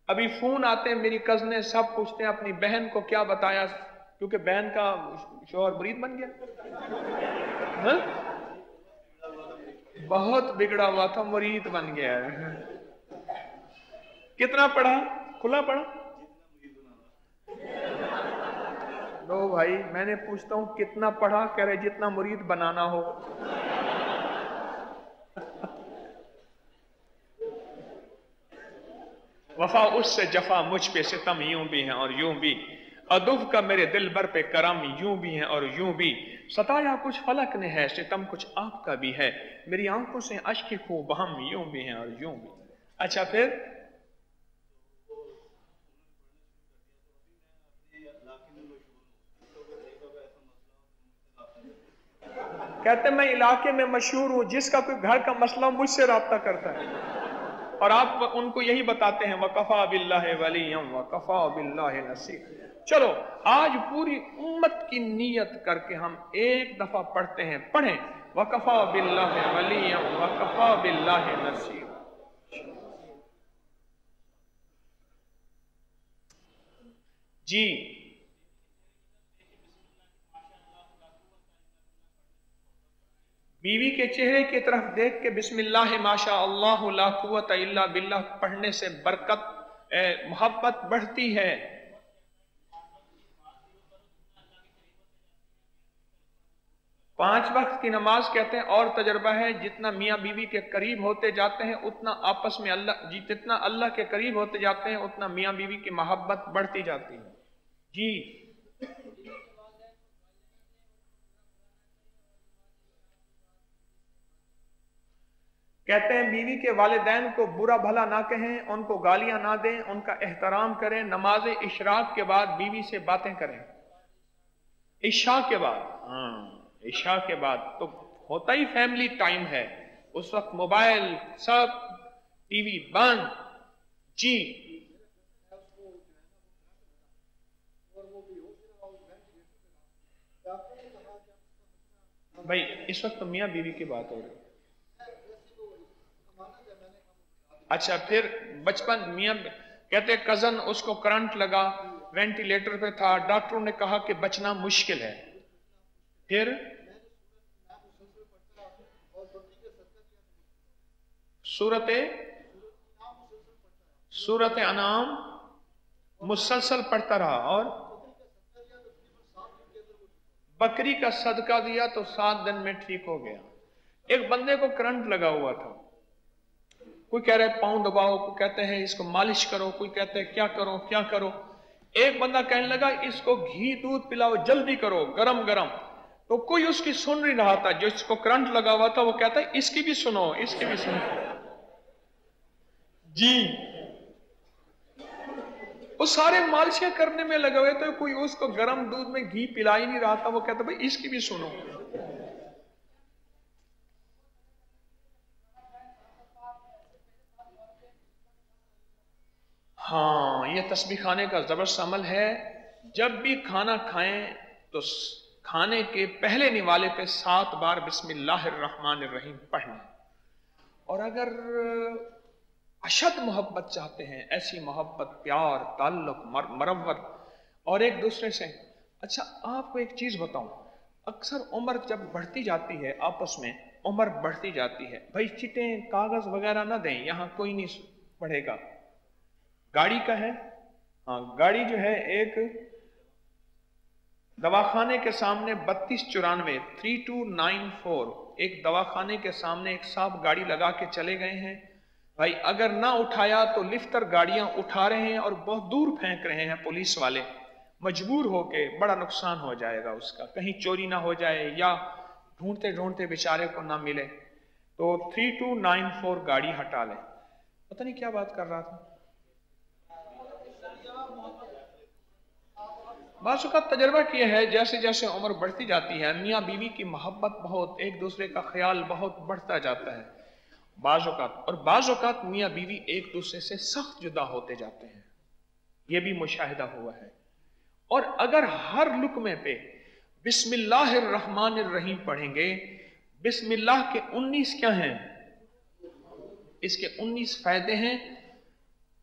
अभी फोन आते हैं, मेरी कज़नें सब पूछते हैं अपनी बहन को क्या बताया, क्योंकि बहन का शौहर मुरीद बन गया। हाँ? बहुत बिगड़ा हुआ था, मुरीद बन गया है। कितना पढ़ा? खुला पढ़ा? लो भाई, मैंने पूछता हूं कितना पढ़ा, कह रहे जितना मुरीद बनाना हो। वफा उससे जफा मुझ पे सितम यूं भी हैं और यूं भी, अदुफ का मेरे दिल भर पे करम यूं भी हैं और यूं भी। सताया कुछ फलक ने है, सितम कुछ आपका भी है, मेरी आंखों से अश्क खूब हम यूं भी हैं और यूं भी। अच्छा, फिर कहते मैं इलाके में मशहूर हूं, जिसका कोई घर का मसला मुझसे राब्ता करता है, और आप उनको यही बताते हैं वकफा बिल्लाहि वलियम वकफा बिल्लाहि नसीर। चलो आज पूरी उम्मत की नियत करके हम एक दफा पढ़ते हैं, पढ़ें वकफा बिल्लाहि वलियम वकफा बिल्लाहि नसीर। जी बीवी के चेहरे की तरफ देख के बिस्मिल्लाह माशा अल्लाह ला कुव्वत इल्ला बिल्लाह पढ़ने से बरकत, मोहब्बत बढ़ती है। पांच वक्त की नमाज कहते हैं और तजर्बा है, जितना मियाँ बीवी के करीब होते जाते हैं उतना आपस में अल्लाह, जितना अल्लाह के करीब होते जाते हैं उतना मियाँ बीवी की मोहब्बत बढ़ती जाती है। जी कहते हैं बीवी के वालिदैन को बुरा भला ना कहें, उनको गालियां ना दें, उनका एहतराम करें। नमाज इशराक के बाद बीवी से बातें करें, इशा के बाद। हाँ, इशा के बाद तो होता ही फैमिली टाइम है, उस वक्त मोबाइल सब, टीवी बंद। जी भाई इस वक्त तो मियाँ बीवी की बात हो रही है। अच्छा, फिर बचपन मियाँ कहते कजन उसको करंट लगा, वेंटिलेटर पे था, डॉक्टरों ने कहा कि बचना मुश्किल है। फिर सूरत अनाम मुसलसल पढ़ता रहा और बकरी का सदका दिया तो 7 दिन में ठीक हो गया। एक बंदे को करंट लगा हुआ था, कोई कह रहा है पाँव दबाओ, कोई कहते हैं इसको मालिश करो, कोई कहते हैं क्या करो क्या करो। एक बंदा कहने लगा इसको घी दूध पिलाओ, जल्दी करो, गरम गरम। तो कोई उसकी सुन नहीं रहा था, जो इसको करंट लगा हुआ था वो कहता है इसकी भी सुनो, इसकी भी सुनो। जी वो सारे मालिशें करने में लगे हुए थे, कोई उसको गरम दूध में घी पिला ही नहीं रहा था, वो कहता भाई इसकी भी सुनो। हाँ, ये तस्बीह खाने का जबरदस्त अमल है। जब भी खाना खाएं तो खाने के पहले निवाले पे 7 बार बिस्मिल्लाहिर्रहमानिर्रहीम पढ़ लें। और अगर अशद मोहब्बत चाहते हैं, ऐसी मोहब्बत, प्यार, ताल्लुक, मरवत और एक दूसरे से। अच्छा आपको एक चीज़ बताऊं, अक्सर उम्र जब बढ़ती जाती है, आपस में उम्र बढ़ती जाती है, भाई चिटें कागज़ वगैरह ना दें, यहाँ कोई नहीं पढ़ेगा। गाड़ी का है, हाँ गाड़ी जो है, एक दवाखाने के सामने 3294 3294 एक दवाखाने के सामने एक साहब गाड़ी लगा के चले गए हैं। भाई अगर ना उठाया तो लिफ्टर गाड़ियां उठा रहे हैं और बहुत दूर फेंक रहे हैं पुलिस वाले, मजबूर होके, बड़ा नुकसान हो जाएगा उसका, कहीं चोरी ना हो जाए या ढूंढते ढूंढते बेचारे को ना मिले। तो 3294 गाड़ी हटा लें। पता नहीं क्या बात कर रहा था। बासु का तजर्बा किया है, जैसे जैसे उम्र बढ़ती जाती है मियाँ बीवी की मोहब्बत बहुत, एक दूसरे का ख्याल बहुत बढ़ता जाता है बाज़ौक़ात, और बाज़ौक़ात मियाँ बीवी एक दूसरे से सख्त जुदा होते जाते हैं, ये भी मुशाहिदा हुआ है। और अगर हर लुक़मे पे बिस्मिल्लाहिर्रहमानिर्रहीम पढ़ेंगे, बिस्मिल्लाह के 19 क्या हैं, इसके 19 फ़ायदे हैं।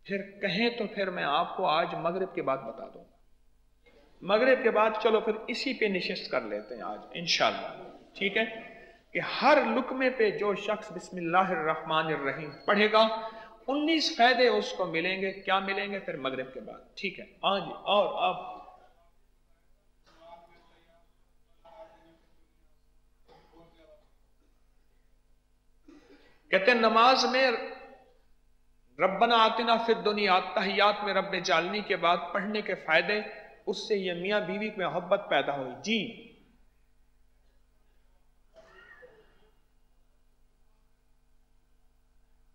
फिर कहें तो फिर मैं आपको आज मगरिब के बाद बता दूंगा। मगरिब के बाद चलो फिर इसी पे निशिस्त कर लेते हैं आज इंशाअल्लाह, ठीक है, कि हर लुक़मे पे जो शख्स बिस्मिल्लाहिर्रहमानिर्रहीम पढ़ेगा 19 फ़ायदे उसको मिलेंगे। क्या मिलेंगे फिर मगरिब के बाद, ठीक है। आज और अब कहते हैं नमाज में रब्बना आतिना फिद दुनिया तहियात में रब्बे जालनी के बाद पढ़ने के फायदे, उससे ये मियाँ बीवी में मोहब्बत पैदा हुई। जी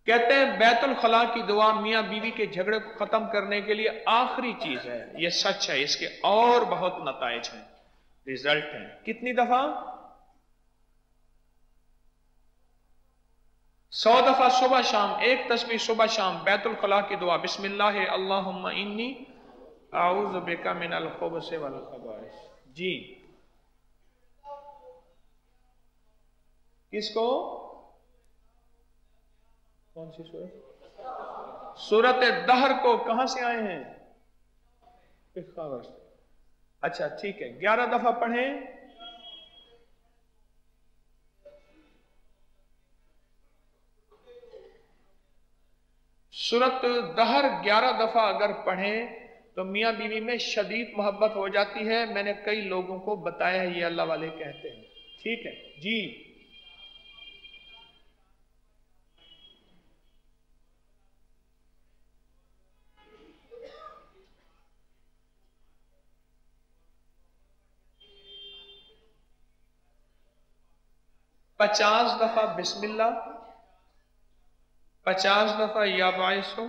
कहते हैं बैतुल खला की दुआ मियाँ बीवी के झगड़े को खत्म करने के लिए आखिरी चीज है, ये सच है, इसके और बहुत नताइज हैं, रिजल्ट हैं। कितनी दफा? 100 दफा सुबह शाम, एक तस्बीह सुबह शाम बैतुल खला की दुआ, बिस्मिल्लाह अल्लाहुम्मा इन्नी आऊज़ु बिका मिनल खुबुस वल खबाइस। जी किसको? कौन सी सूरत? सूरत दहर को। कहां से आए हैं? पिखावर से। अच्छा ठीक है, 11 दफा पढ़ें। सूरत दहर 11 दफा अगर पढ़ें तो मियाँ बीवी में शदीद मोहब्बत हो जाती है। मैंने कई लोगों को बताया है, ये अल्लाह वाले कहते हैं, ठीक है जी। पचास दफा बिस्मिल्लाह, 50 दफा या बाइसो।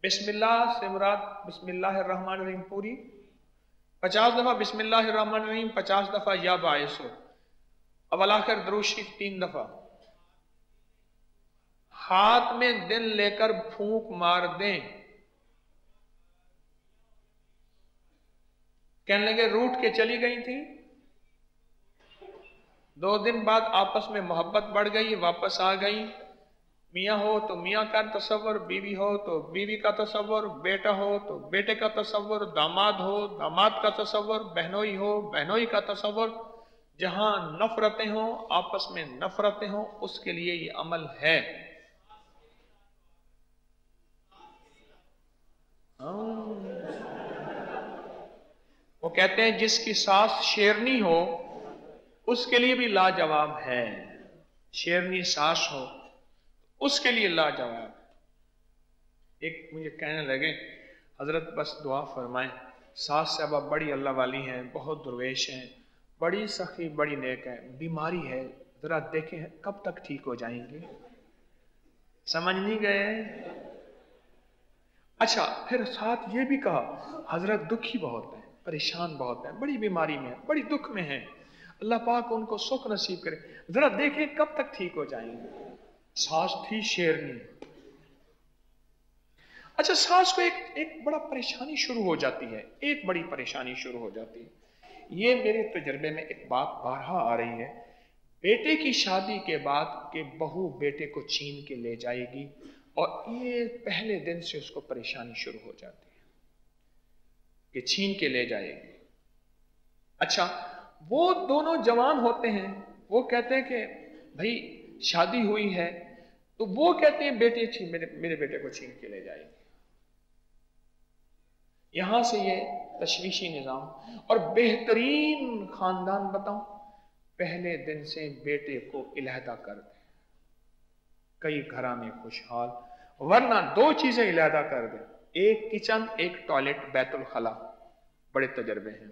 बिस्मिल्लाह से मुराद बिस्मिल्लाहिर्रहमानिर्रहीम पूरी, 50 दफा बिस्मिल्लाहिर्रहमानिर्रहीम, 50 दफा या बाइसो, अव्वल आखिर दुरूद शरीफ 3 दफा। हाथ में दिल लेकर फूंक मार दें। कहने लगे रूठ के चली गई थी, 2 दिन बाद आपस में मोहब्बत बढ़ गई, वापस आ गई। मियाँ हो तो मियाँ का तस्वर, बीवी हो तो बीवी का तस्वर, बेटा हो तो बेटे का तस्वर, दामाद हो दामाद का तस्वर, बहनोई हो बहनोई का तस्वर। जहां नफरतें हो, आपस में नफरतें हो, उसके लिए ये अमल है। वो कहते हैं जिसकी सास शेरनी हो उसके लिए भी लाजवाब है। शेरनी सास हो उसके लिए लाजवाब। एक मुझे कहने लगे, हजरत बस दुआ फरमाएं, सास साहबा बड़ी अल्लाह वाली हैं, बहुत दुर्वेश हैं, बड़ी सखी बड़ी नेक है, बीमारी है, जरा देखें कब तक ठीक हो जाएंगे। समझ नहीं गए? अच्छा, फिर साथ ये भी कहा हजरत दुखी बहुत है, परेशान बहुत है, बड़ी बीमारी में है, बड़ी दुख में है, अल्लाह पाक उनको सुख नसीब करे, जरा देखें कब तक ठीक हो जाएंगे। सास थी शेरनी। अच्छा, सास को एक बड़ा परेशानी शुरू हो जाती है, एक बड़ी परेशानी शुरू हो जाती है। ये मेरे तजर्बे में एक बात बारहा आ रही है, बेटे की शादी के बाद के बहू बेटे को छीन के ले जाएगी और ये पहले दिन से उसको परेशानी शुरू हो जाती है कि छीन के ले जाएगी। अच्छा, वो दोनों जवान होते हैं, वो कहते हैं कि भाई शादी हुई है, तो वो कहते हैं बेटे मेरे बेटे को छीन के ले जाएगी। यहां से ये तशवीशी निजाम। और बेहतरीन खानदान बताऊं, पहले दिन से बेटे को इलाहदा कर दे, कई घराने खुशहाल, वरना 2 चीजें इलाहदा कर दे, एक किचन एक टॉयलेट बैतुल खला, बड़े तजर्बे हैं।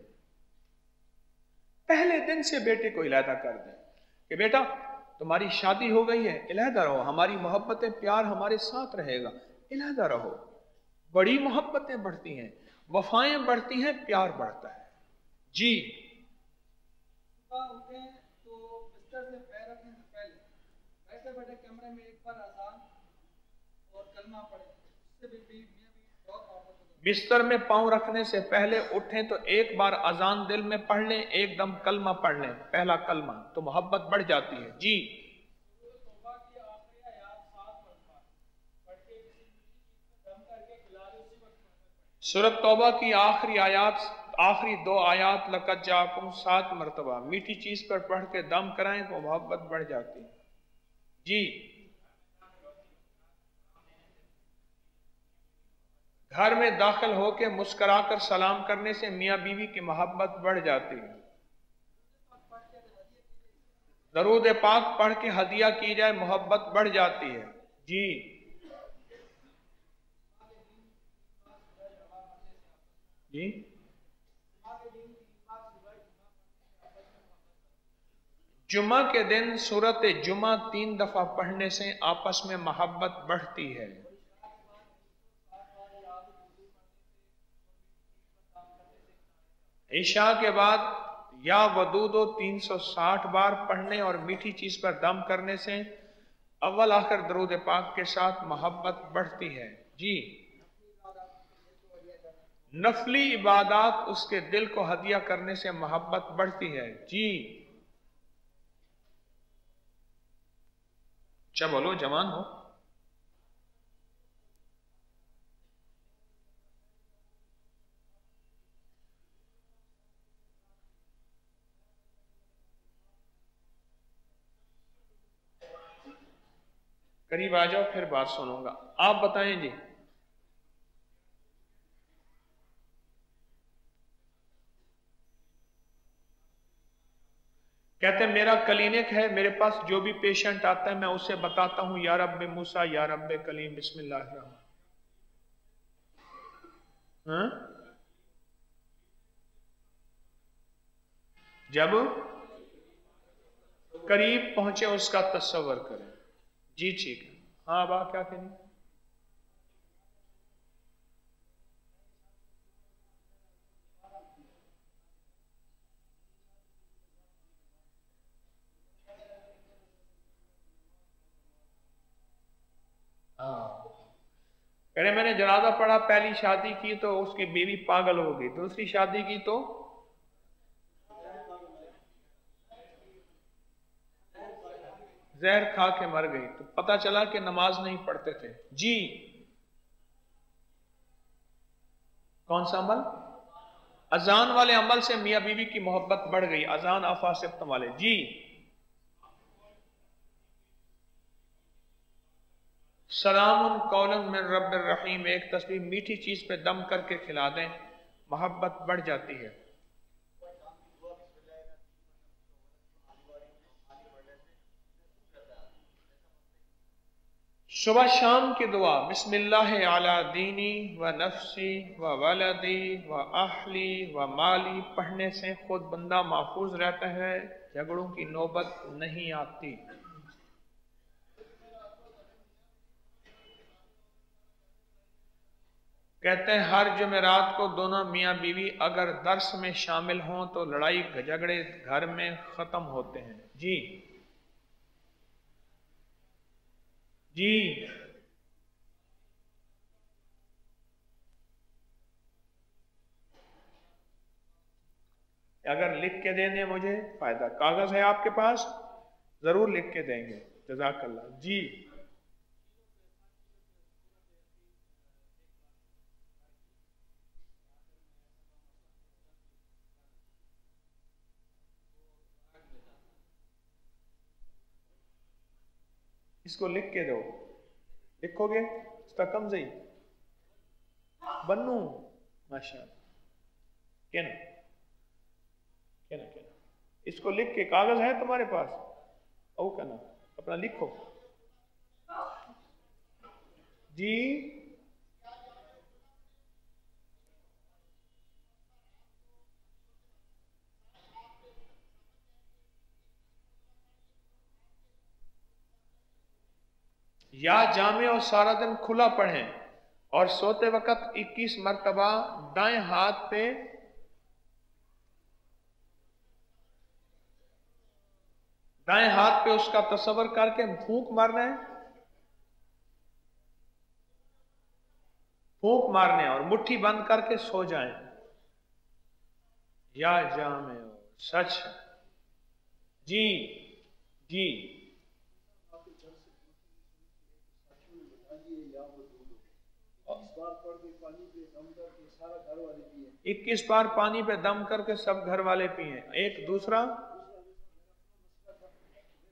पहले दिन से बेटे को इलाहदा कर दे कि बेटा तुम्हारी शादी हो गई है, इलाहदा रहो, हमारी मोहब्बतें प्यार हमारे साथ रहेगा, इलाहदा रहो। बड़ी मोहब्बतें बढ़ती हैं, वफाएं बढ़ती हैं, प्यार बढ़ता है। जी, उठे तो बिस्तर से पैर रखने से पहले बैठे बैठे कमरे में एक बार अज़ान और कलमा पढ़े, इससे भी बहुत मोहब्बत होती है। बिस्तर में पांव रखने से पहले उठें तो एक बार अजान दिल में पढ़ लें, एकदम कलमा पढ़ लें, पहला कलमा, तो मोहब्बत बढ़ जाती है। जी, सूरत तौबा की आखिरी आयात, आखिरी 2 आयात लक़द जाकुम 7 मरतबा मीठी चीज पर पढ़ के दम कराएं तो मोहब्बत बढ़ जाती है। जी, घर में दाखिल होके मुस्कुराकर सलाम करने से मियाँ बीवी की मोहब्बत बढ़ जाती है। दरूद पाक पढ़ के हदिया की जाए, मोहब्बत बढ़ जाती है। जी, जी, जुमा के दिन सूरत जुमा 3 दफा पढ़ने से आपस में मोहब्बत बढ़ती है। ईशा के बाद या वदूदो 360 बार पढ़ने और मीठी चीज पर दम करने से अव्वल आखिर दरूद पाक के साथ मोहब्बत बढ़ती है। जी, नफली इबादत उसके दिल को हदिया करने से मोहब्बत बढ़ती है। जी, क्या बोलो, जवान हो? करीब आ जाओ, फिर बात सुनूंगा। आप बताएं जी। कहते हैं मेरा क्लिनिक है, मेरे पास जो भी पेशेंट आता है मैं उसे बताता हूं या रब्बे मूसा या रब्बे कलीम बिस्मिल्लाहिर्रहमान। जब करीब पहुंचे उसका तस्वर करें। जी ठीक है। हाँ, अब आप क्या कहेंगे? कह रहे मैंने जनाजा पढ़ा, पहली शादी की तो उसकी बीवी पागल हो गई, दूसरी शादी की तो जहर खा के मर गई, तो पता चला कि नमाज नहीं पढ़ते थे। जी कौन सा अमल? अजान वाले अमल से मियां बीवी की मोहब्बत बढ़ गई, अजान अफासिफ्त वाले। जी सलामुन कौलन मिन रब्बिर रहीम, एक तस्बीह मीठी चीज पे दम करके खिला दें, मोहब्बत बढ़ जाती है। सुबह शाम की दुआ बिस्मिल्लाह अला दीनी व नफ्सी व वलदी व अहली व माली पढ़ने से खुद बंदा महफूज रहता है, झगड़ों की नौबत नहीं आती। कहते हैं हर जुमेरात को दोनों मियाँ बीवी अगर दर्स में शामिल हों तो लड़ाई झगड़े घर में खत्म होते हैं। जी जी अगर लिख के देने मुझे फायदा, कागज है आपके पास, जरूर लिख के देंगे, जज़ाकल्लाह। जी इसको लिख के दो, लिखोगे इसका कमज़ई बन्नू माशाअल्लाह, क्या ना क्या ना क्या ना, इसको लिख के, कागज है तुम्हारे पास, ओ क्या ना, अपना लिखो। जी या जामे और सारा दिन खुला पढ़ें और सोते वक्त 21 मरतबा दाएं हाथ पे उसका तस्वर करके फूंक मारना है, फूंक मारने और मुट्ठी बंद करके सो जाएं। या जामे सच। जी जी सारा घर वाले पिए, 21 बार पानी पे दम करके सब घर वाले पिए। एक दूसरा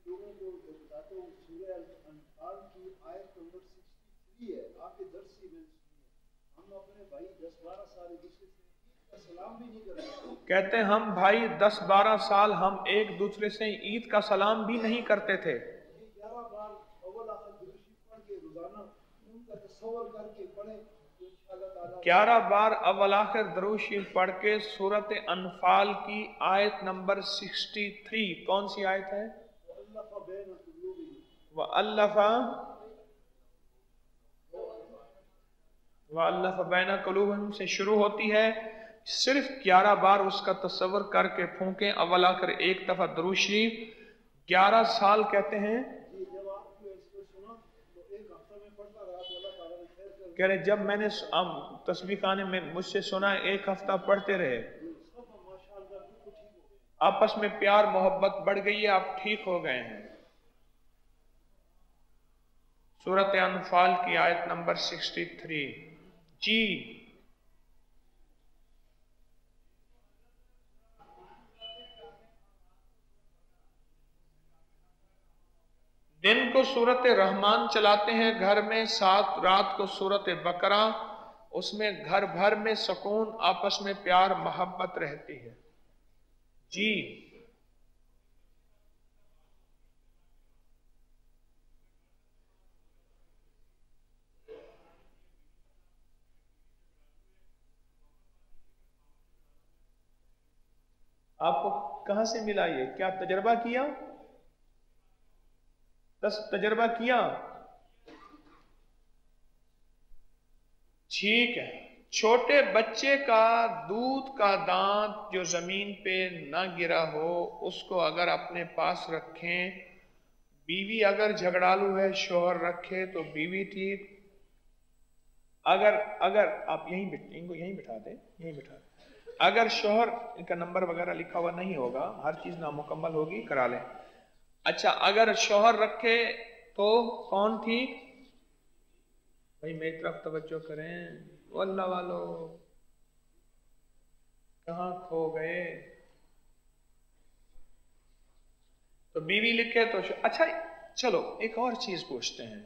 लोगों को बताते हूँ, सूरह अल-अनफाल की आयत नंबर 63 है, आपके दर्स से मैंने सुनी है। हम अपने भाई 10-12 साल एक दूसरे से सलाम भी नहीं करते। कहते हैं हम भाई 10-12 साल हम एक दूसरे से ईद का सलाम भी नहीं करते थे। 11 बार अव्वल आखिर दुरूद पढ़ के रोजाना उनका तसव्वुर करके पढ़े, 11 बार अव्वल आखिर दरूद शरीफ पढ़ के सूरत अनफाल की आयत नंबर 63, कौन सी आयत है? वअल्लफ़ बैन क़ुलूबिहिम से शुरू होती है। सिर्फ 11 बार उसका तसव्वुर करके फूंकें अव्वल आखिर एक दफा दरूद शरीफ। 11 साल कहते हैं। कह रहे जब मैंने तस्बीह खाने में मुझसे सुना, एक हफ्ता पढ़ते रहे, आपस में प्यार मोहब्बत बढ़ गई है, आप ठीक हो गए हैं। सूरत अनफाल की आयत नंबर 63। जी दिन को सूरत रहमान चलाते हैं घर में, साथ रात को सूरत बकरा, उसमें घर भर में सुकून, आपस में प्यार मोहब्बत रहती है। जी आपको कहां से मिला ये? क्या तजर्बा किया? तजर्बा किया? ठीक है। छोटे बच्चे का दूध का दांत जो जमीन पे ना गिरा हो, उसको अगर अपने पास रखें, बीवी अगर झगड़ालू है, शोहर रखे तो बीवी ठीक, अगर आप इनको यहीं बिठा दें, यहीं बिठा दें। अगर शोहर, इनका नंबर वगैरह लिखा हुआ नहीं होगा, हर चीज नामुकम्मल होगी, करा लें। अच्छा, अगर शोहर रखे तो कौन ठीक? भाई मेरी तरफ तवज्जो करें, अल्लाह वालों कहाँ खो गए? तो बीवी लिखे तो अच्छा चलो एक और चीज पूछते हैं,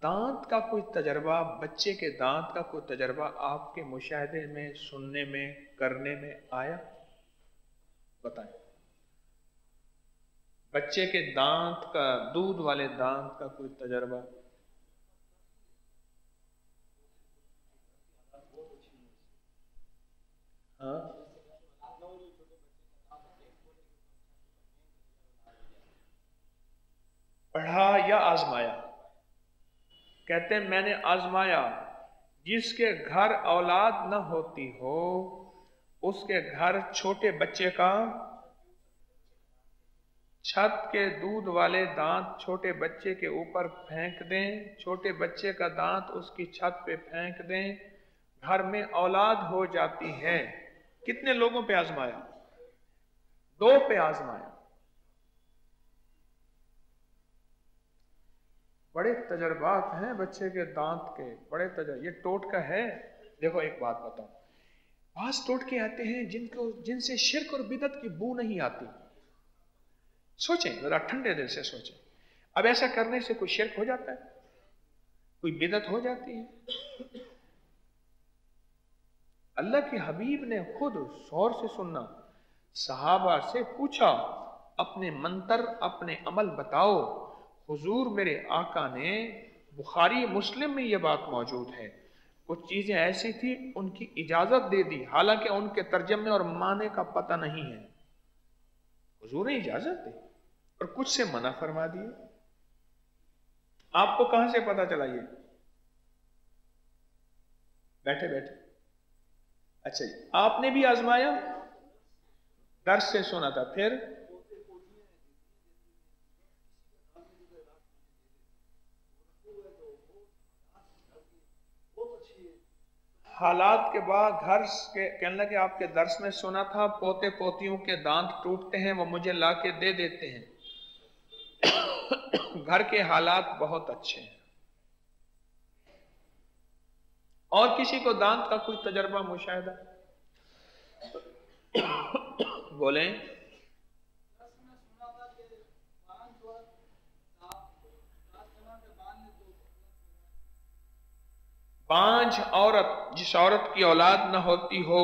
दांत का कोई तजर्बा, बच्चे के दांत का कोई तजर्बा आपके मुशाहदे में, सुनने में, करने में आया? बताएं। बच्चे के दांत का, दूध वाले दांत का कोई तजर्बा? हाँ, पढ़ा या आजमाया? कहते हैं मैंने आजमाया, जिसके घर औलाद न होती हो उसके घर छोटे बच्चे का, छत के दूध वाले दांत छोटे बच्चे के ऊपर फेंक दें, छोटे बच्चे का दांत उसकी छत पे फेंक दें, घर में औलाद हो जाती है। कितने लोगों पे आजमाया? 2 पे आजमाया। बड़े तजर्बात हैं बच्चे के दांत के, बड़े ये टोटका है। देखो एक बात बताओ, बास टोटके आते हैं जिनसे शिर्क और बिदत की बू नहीं आती। सोचें जरा, ठंडे दिल से सोचें। अब ऐसा करने से कोई शिर्क हो जाता है, कोई बिदत हो जाती है? अल्लाह के हबीब ने खुद शौर से सुनना, सहाबा से पूछा अपने मंतर, अपने अमल बताओ। हुजूर मेरे आका ने, बुखारी मुस्लिम में यह बात मौजूद है, कुछ चीजें ऐसी थी उनकी इजाजत दे दी, हालांकि उनके तर्जमे और माने का पता नहीं है। हुजूर ने इजाजत दी और कुछ से मना फरमा दिए। आपको कहां से पता चला ये? बैठे बैठे। अच्छा जी, आपने भी आजमाया? दर्स से सुना था, फिर हालात के बाद घर के कहने लगे आपके दर्स में सुना था पोते पोतियों के दांत टूटते हैं, वो मुझे ला के दे देते हैं। घर के हालात बहुत अच्छे हैं। और किसी को दांत का कोई तजर्बा, मुशाहिदा? बोलें। बांझ औरत, जिस औरत की औलाद न होती हो,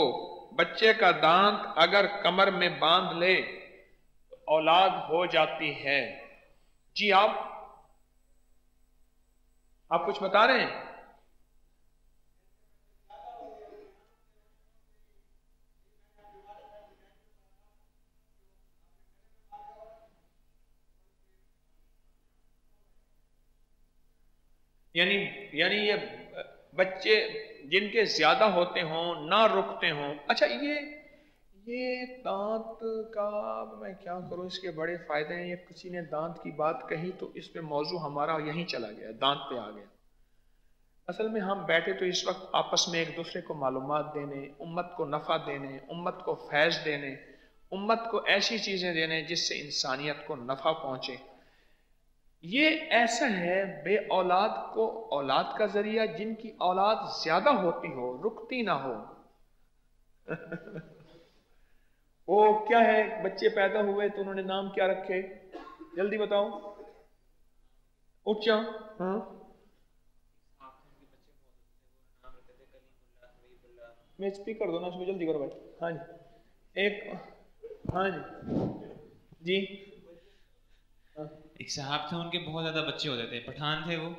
बच्चे का दांत अगर कमर में बांध ले तो औलाद हो जाती है। जी आप कुछ बता रहे हैं? यानी ये बच्चे जिनके ज्यादा होते हों, ना रुकते हों। अच्छा, ये दांत का मैं क्या करूं, इसके बड़े फायदे हैं। ये किसी ने दांत की बात कही तो इस पे मौजू हमारा यहीं चला गया, दांत पे आ गया। असल में हम बैठे तो इस वक्त आपस में एक दूसरे को मालूमात देने, उम्मत को नफा देने, उम्मत को फैज देने, उम्मत को ऐसी चीजें देने जिससे इंसानियत को नफा पहुंचे। ये ऐसा है बे औलाद को औलाद का जरिया, जिनकी औलाद ज्यादा होती हो, रुकती ना हो। वो क्या है, बच्चे पैदा हुए तो उन्होंने नाम क्या रखे? जल्दी बताओ, उठ जाओ। हाँ, मैं स्पीकर दो ना उसको, जल्दी करो भाई। हाँ जी, हाँ जी हाँ। एक साहब थे, उनके बहुत ज़्यादा बच्चे होते थे, पठान थे वो,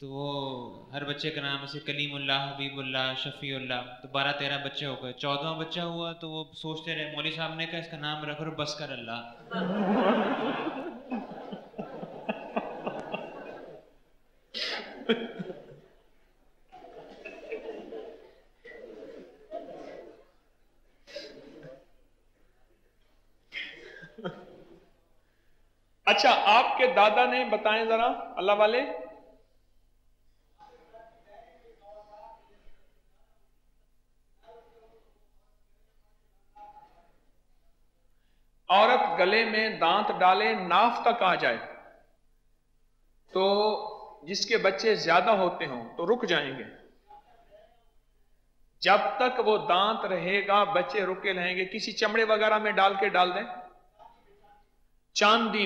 तो वो हर बच्चे का नाम ऐसे कलीमुल्लाह, हबीबुल्लाह, शफीउल्लाह, तो 12-13 बच्चे हो गए। 14वां बच्चा हुआ तो वो सोचते रहे, मौलवी साहब ने कहा इसका नाम रखो बस कर अल्लाह। अच्छा, आपके दादा ने बताएं जरा, अल्लाह वाले। औरत गले में दांत डाले नाफ तक आ जाए तो जिसके बच्चे ज्यादा होते हों तो रुक जाएंगे। जब तक वो दांत रहेगा बच्चे रुके रहेंगे। किसी चमड़े वगैरह में डाल दें, चांदी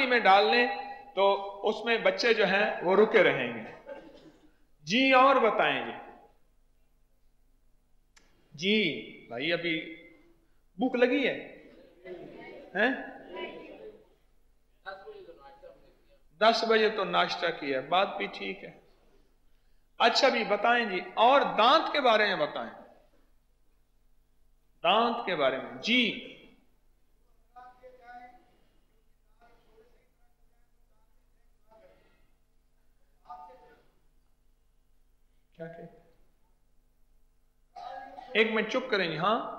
में डाल लें तो उसमें बच्चे जो हैं वो रुके रहेंगे। जी और बताएं जी भाई, अभी भूख लगी है हैं? 10 बजे तो नाश्ता किया, बात भी ठीक है। अच्छा भी बताएं जी, और दांत के बारे में बताएं, दांत के बारे में जी। क्या कहते? एक मिनट चुप करेंगे। हाँ,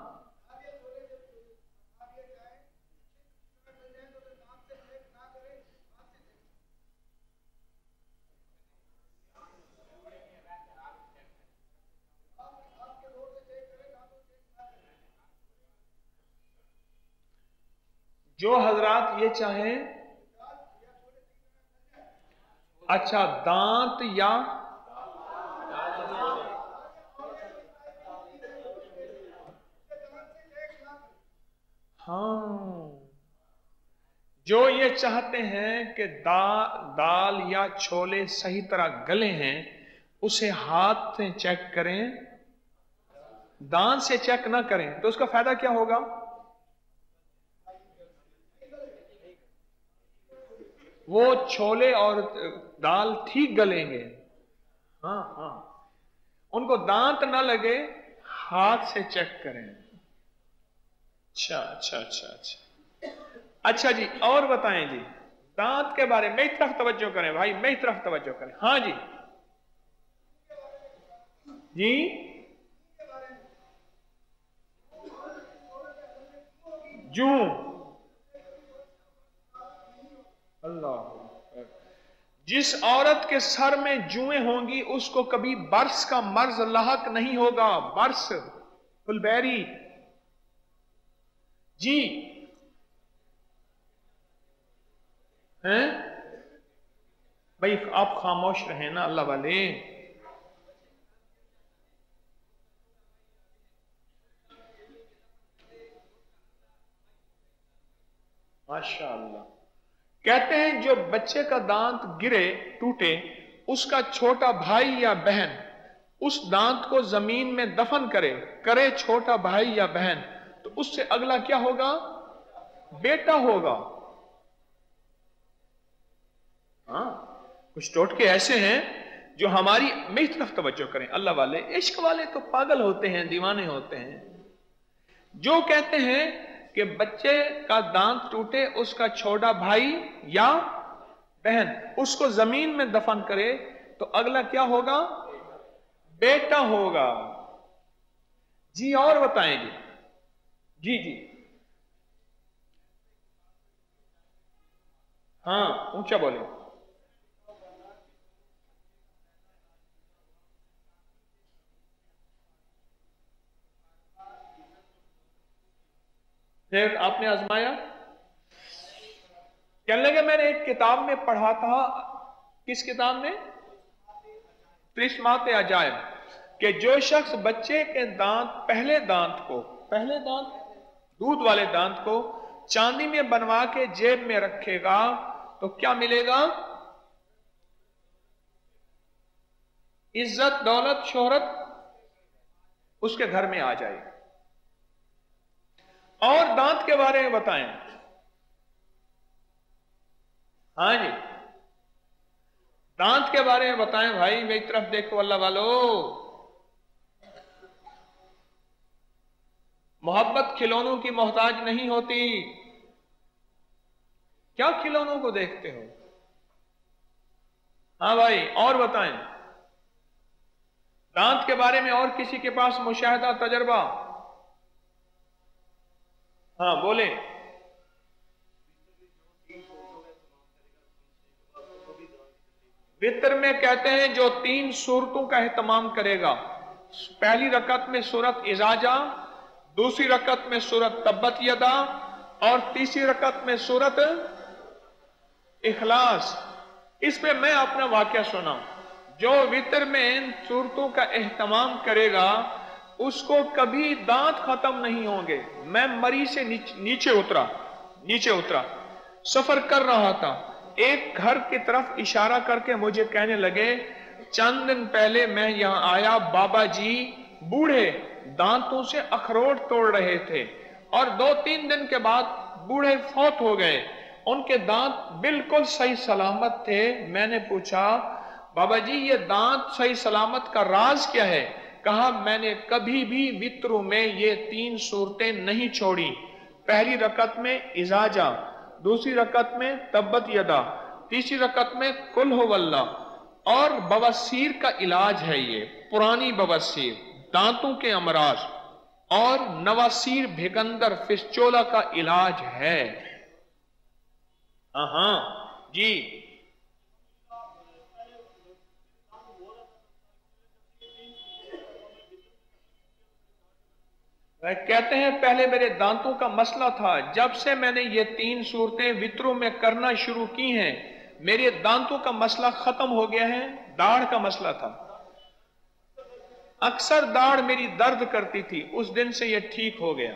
जो हजरात ये चाहें, अच्छा दांत या हाँ, जो ये चाहते हैं कि दाल या छोले सही तरह गले हैं, उसे हाथ से चेक करें, दांत से चेक ना करें, तो उसका फायदा क्या होगा? वो छोले और दाल ठीक गलेंगे। हाँ हाँ, उनको दांत ना लगे, हाथ से चेक करें। अच्छा अच्छा अच्छा अच्छा अच्छा जी, और बताएं जी दांत के बारे में। मेरी तरफ तवज्जो करें भाई, मेरी तरफ तवज्जो करें। हाँ जी जी, जूं, अल्लाह, जिस औरत के सर में जुएं होंगी उसको कभी बर्स का मर्ज लाहक नहीं होगा। बर्स, फुलबेरी जी हैं भाई, आप खामोश रहें ना अल्लाह वाले। माशाअल्लाह। कहते हैं जो बच्चे का दांत गिरे, टूटे, उसका छोटा भाई या बहन उस दांत को जमीन में दफन करे छोटा भाई या बहन, तो उससे अगला क्या होगा? बेटा होगा। हाँ, कुछ टोटके ऐसे हैं जो हमारी, मेरी तरफ तवज्जो करें अल्लाह वाले। इश्क वाले तो पागल होते हैं, दीवाने होते हैं। जो कहते हैं कि बच्चे का दांत टूटे, उसका छोटा भाई या बहन उसको जमीन में दफन करे, तो अगला क्या होगा? बेटा होगा। जी और बताएंगे जी जी। हाँ, ऊंचा बोले। फिर आपने आजमाया? कहने लगे मैंने एक किताब में पढ़ा था। किस किताब में? त्रिस्मात अजायब, कि जो शख्स बच्चे के दांत, पहले दांत दूध वाले दांत को चांदी में बनवा के जेब में रखेगा तो क्या मिलेगा? इज्जत, दौलत, शोहरत उसके घर में आ जाएगी। और दांत के बारे में बताएं। हाँ जी, दांत के बारे में बताएं भाई, मेरी तरफ देखो अल्लाह वालो। मोहब्बत खिलौनों की मोहताज नहीं होती। क्या खिलौनों को देखते हो? हाँ भाई, और बताएं दांत के बारे में। और किसी के पास मुशाहिदा, तजर्बा? हाँ बोले। वितर में कहते हैं जो 3 सूरतों का एहतमाम करेगा। पहली रकत में सूरत इजाजा, दूसरी रकत में सूरत तब्बत यदा और तीसरी रकत में सूरत इखलास। इस पे मैं अपना वाक्य सुनाऊं। जो वितर में इन सूरतों का एहतमाम करेगा उसको कभी दांत खत्म नहीं होंगे। मैं मरी से नीचे उतरा, सफर कर रहा था। एक घर की तरफ इशारा करके मुझे कहने लगे, चंद दिन पहले मैं यहां आया, बाबा जी बूढ़े दांतों से अखरोट तोड़ रहे थे और 2-3 दिन के बाद बूढ़े फौत हो गए। उनके दांत बिल्कुल सही सलामत थे। मैंने पूछा, बाबा जी ये दांत सही सलामत का राज क्या है? कहा, मैंने कभी भी वित्रों में ये 3 सूरतें नहीं छोड़ी। पहली रकत में इजाजा, दूसरी रकत में तब्बत यदा, तीसरी रकत में कुल हुवल्ला। और बवासीर का इलाज है ये, पुरानी बवासीर, दांतों के अमराज और नवासीर भिगंदर फिस्चोला का इलाज है। हाँ जी। कहते हैं पहले मेरे दांतों का मसला था। जब से मैंने ये 3 सूरतें वित्रों में करना शुरू की हैं, मेरे दांतों का मसला खत्म हो गया है। दाढ़ का मसला था, अक्सर दाढ़ मेरी दर्द करती थी, उस दिन से ये ठीक हो गया।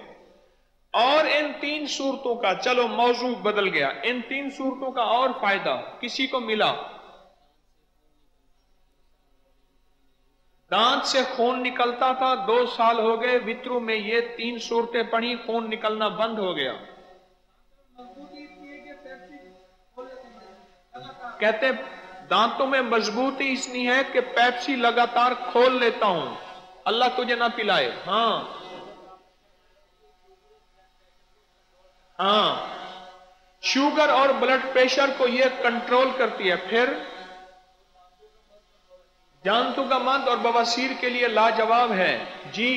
और इन 3 सूरतों का, चलो मौजू बदल गया, इन 3 सूरतों का और फायदा किसी को मिला। दांत से खून निकलता था, 2 साल हो गए, वित्रों में ये 3 सूरतें पढ़ी, खून निकलना बंद हो गया। कहते दांतों में मजबूती इसलिए है कि पेप्सी लगातार खोल लेता हूं, अल्लाह तुझे ना पिलाए। हाँ, शुगर और ब्लड प्रेशर को ये कंट्रोल करती है। फिर जानतों का मद और बवासीर के लिए लाजवाब है जी।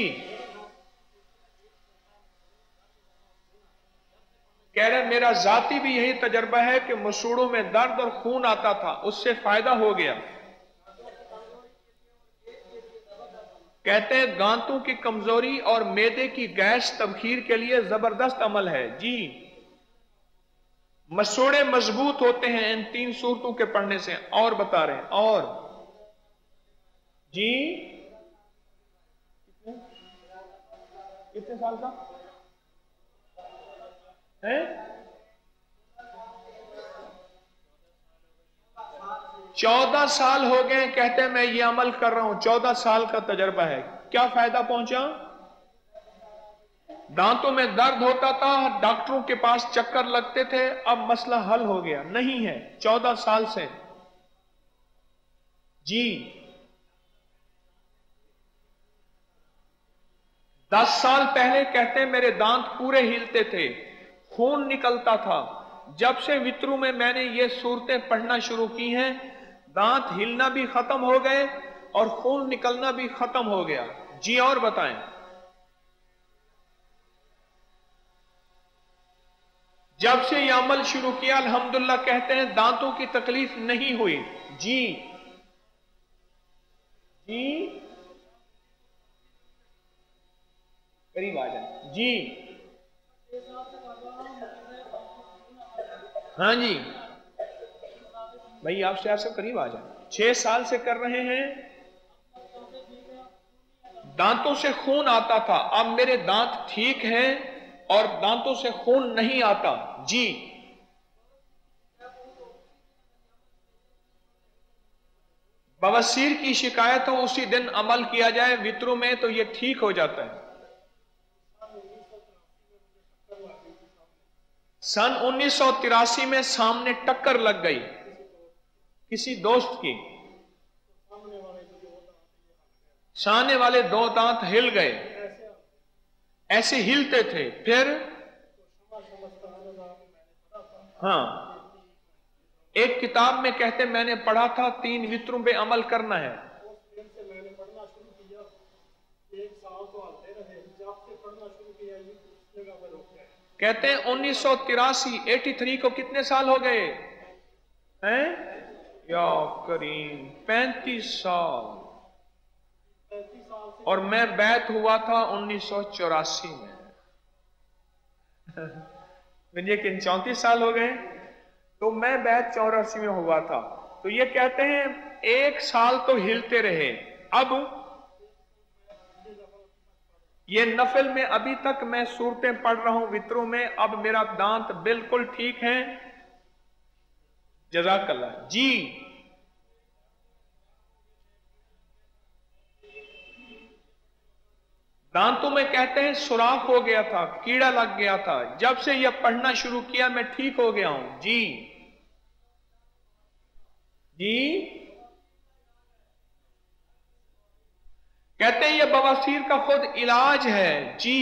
कह रहे मेरा जाती भी यही तजर्बा है कि मसूड़ों में दर्द और खून आता था, उससे फायदा हो गया। कहते हैं दांतों की कमजोरी और मैदे की गैस तबखीर के लिए जबरदस्त अमल है जी। मसूड़े मजबूत होते हैं इन 3 सूरतों के पढ़ने से। और बता रहे हैं और जी, कितने साल का है? 14 साल हो गए। कहते हैं मैं ये अमल कर रहा हूं, 14 साल का तजर्बा है। क्या फायदा पहुंचा? दांतों में दर्द होता था, डॉक्टरों के पास चक्कर लगते थे, अब मसला हल हो गया। नहीं है 14 साल से जी। 10 साल पहले कहते हैं मेरे दांत पूरे हिलते थे, खून निकलता था। जब से वित्रू में मैंने ये सूरतें पढ़ना शुरू की हैं, दांत हिलना भी खत्म हो गए और खून निकलना भी खत्म हो गया जी। और बताएं, जब से ये अमल शुरू किया अल्हम्दुलिल्लाह कहते हैं दांतों की तकलीफ नहीं हुई जी। जी करीब आ जाए जी। हाँ जी भाई, आपसे आप सब करीब आ जाए। 6 साल से कर रहे हैं। दांतों से खून आता था, अब मेरे दांत ठीक हैं और दांतों से खून नहीं आता जी। बवासीर की शिकायत हो उसी दिन अमल किया जाए वित्रों में तो ये ठीक हो जाता है। सन 1983 में सामने टक्कर लग गई किसी दोस्त की, सामने वाले 2 दांत हिल गए, ऐसे हिलते थे। फिर हाँ, एक किताब में कहते मैंने पढ़ा था 3 वित्रों पे अमल करना है। कहते हैं 1983 को कितने साल हो गए हैं? या करीम 35 साल। और मैं बैत हुआ था 1984 में। मुझे किन 34 साल हो गए, तो मैं बैत 84 में हुआ था। तो ये कहते हैं 1 साल तो हिलते रहे। अब ये नफल में अभी तक मैं सूरतें पढ़ रहा हूं वित्रों में, अब मेरा दांत बिल्कुल ठीक है। जज़ाकल्लाह जी। दांतों में कहते हैं सुराख हो गया था, कीड़ा लग गया था, जब से यह पढ़ना शुरू किया मैं ठीक हो गया हूं। जी जी। कहते हैं यह बवासीर का खुद इलाज है। जी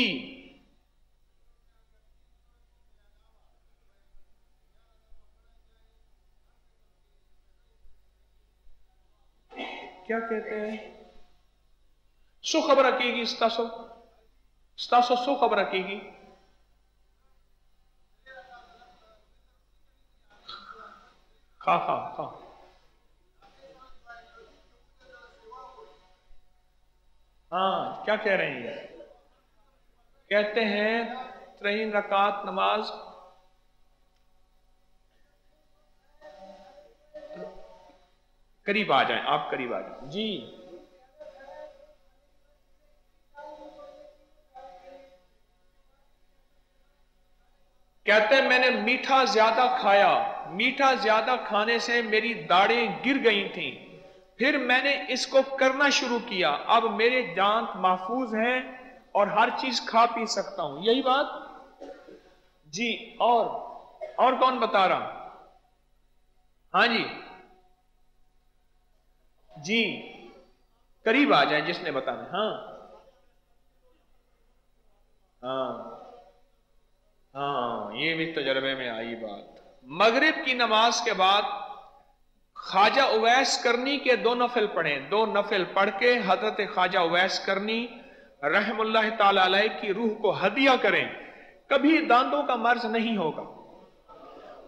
क्या कहते हैं, सो खबर रखेगी, स्तासो सो खबर रखेगी। खा खा खा। हाँ क्या कह रहे हैं, कहते हैं 3 रकात नमाज करीब आ जाएं, आप करीब आ जाएं। जी कहते हैं मैंने मीठा ज्यादा खाया, मीठा ज्यादा खाने से मेरी दाढ़ें गिर गई थीं, फिर मैंने इसको करना शुरू किया, अब मेरे दांत महफूज हैं और हर चीज खा पी सकता हूं। यही बात जी। और कौन बता रहा? हाँ जी जी करीब आ जाए जिसने बताना। हाँ ये भी तजर्बे में आई बात। मगरिब की नमाज के बाद ख्वाजा उवैस करनी के 2 नफल पढ़े, 2 नफल पढ़ के हजरत ख्वाजा उवैस करनी रहमुल्लाह ताला अलैह की रूह को हदिया करें, कभी दांतों का मर्ज नहीं होगा।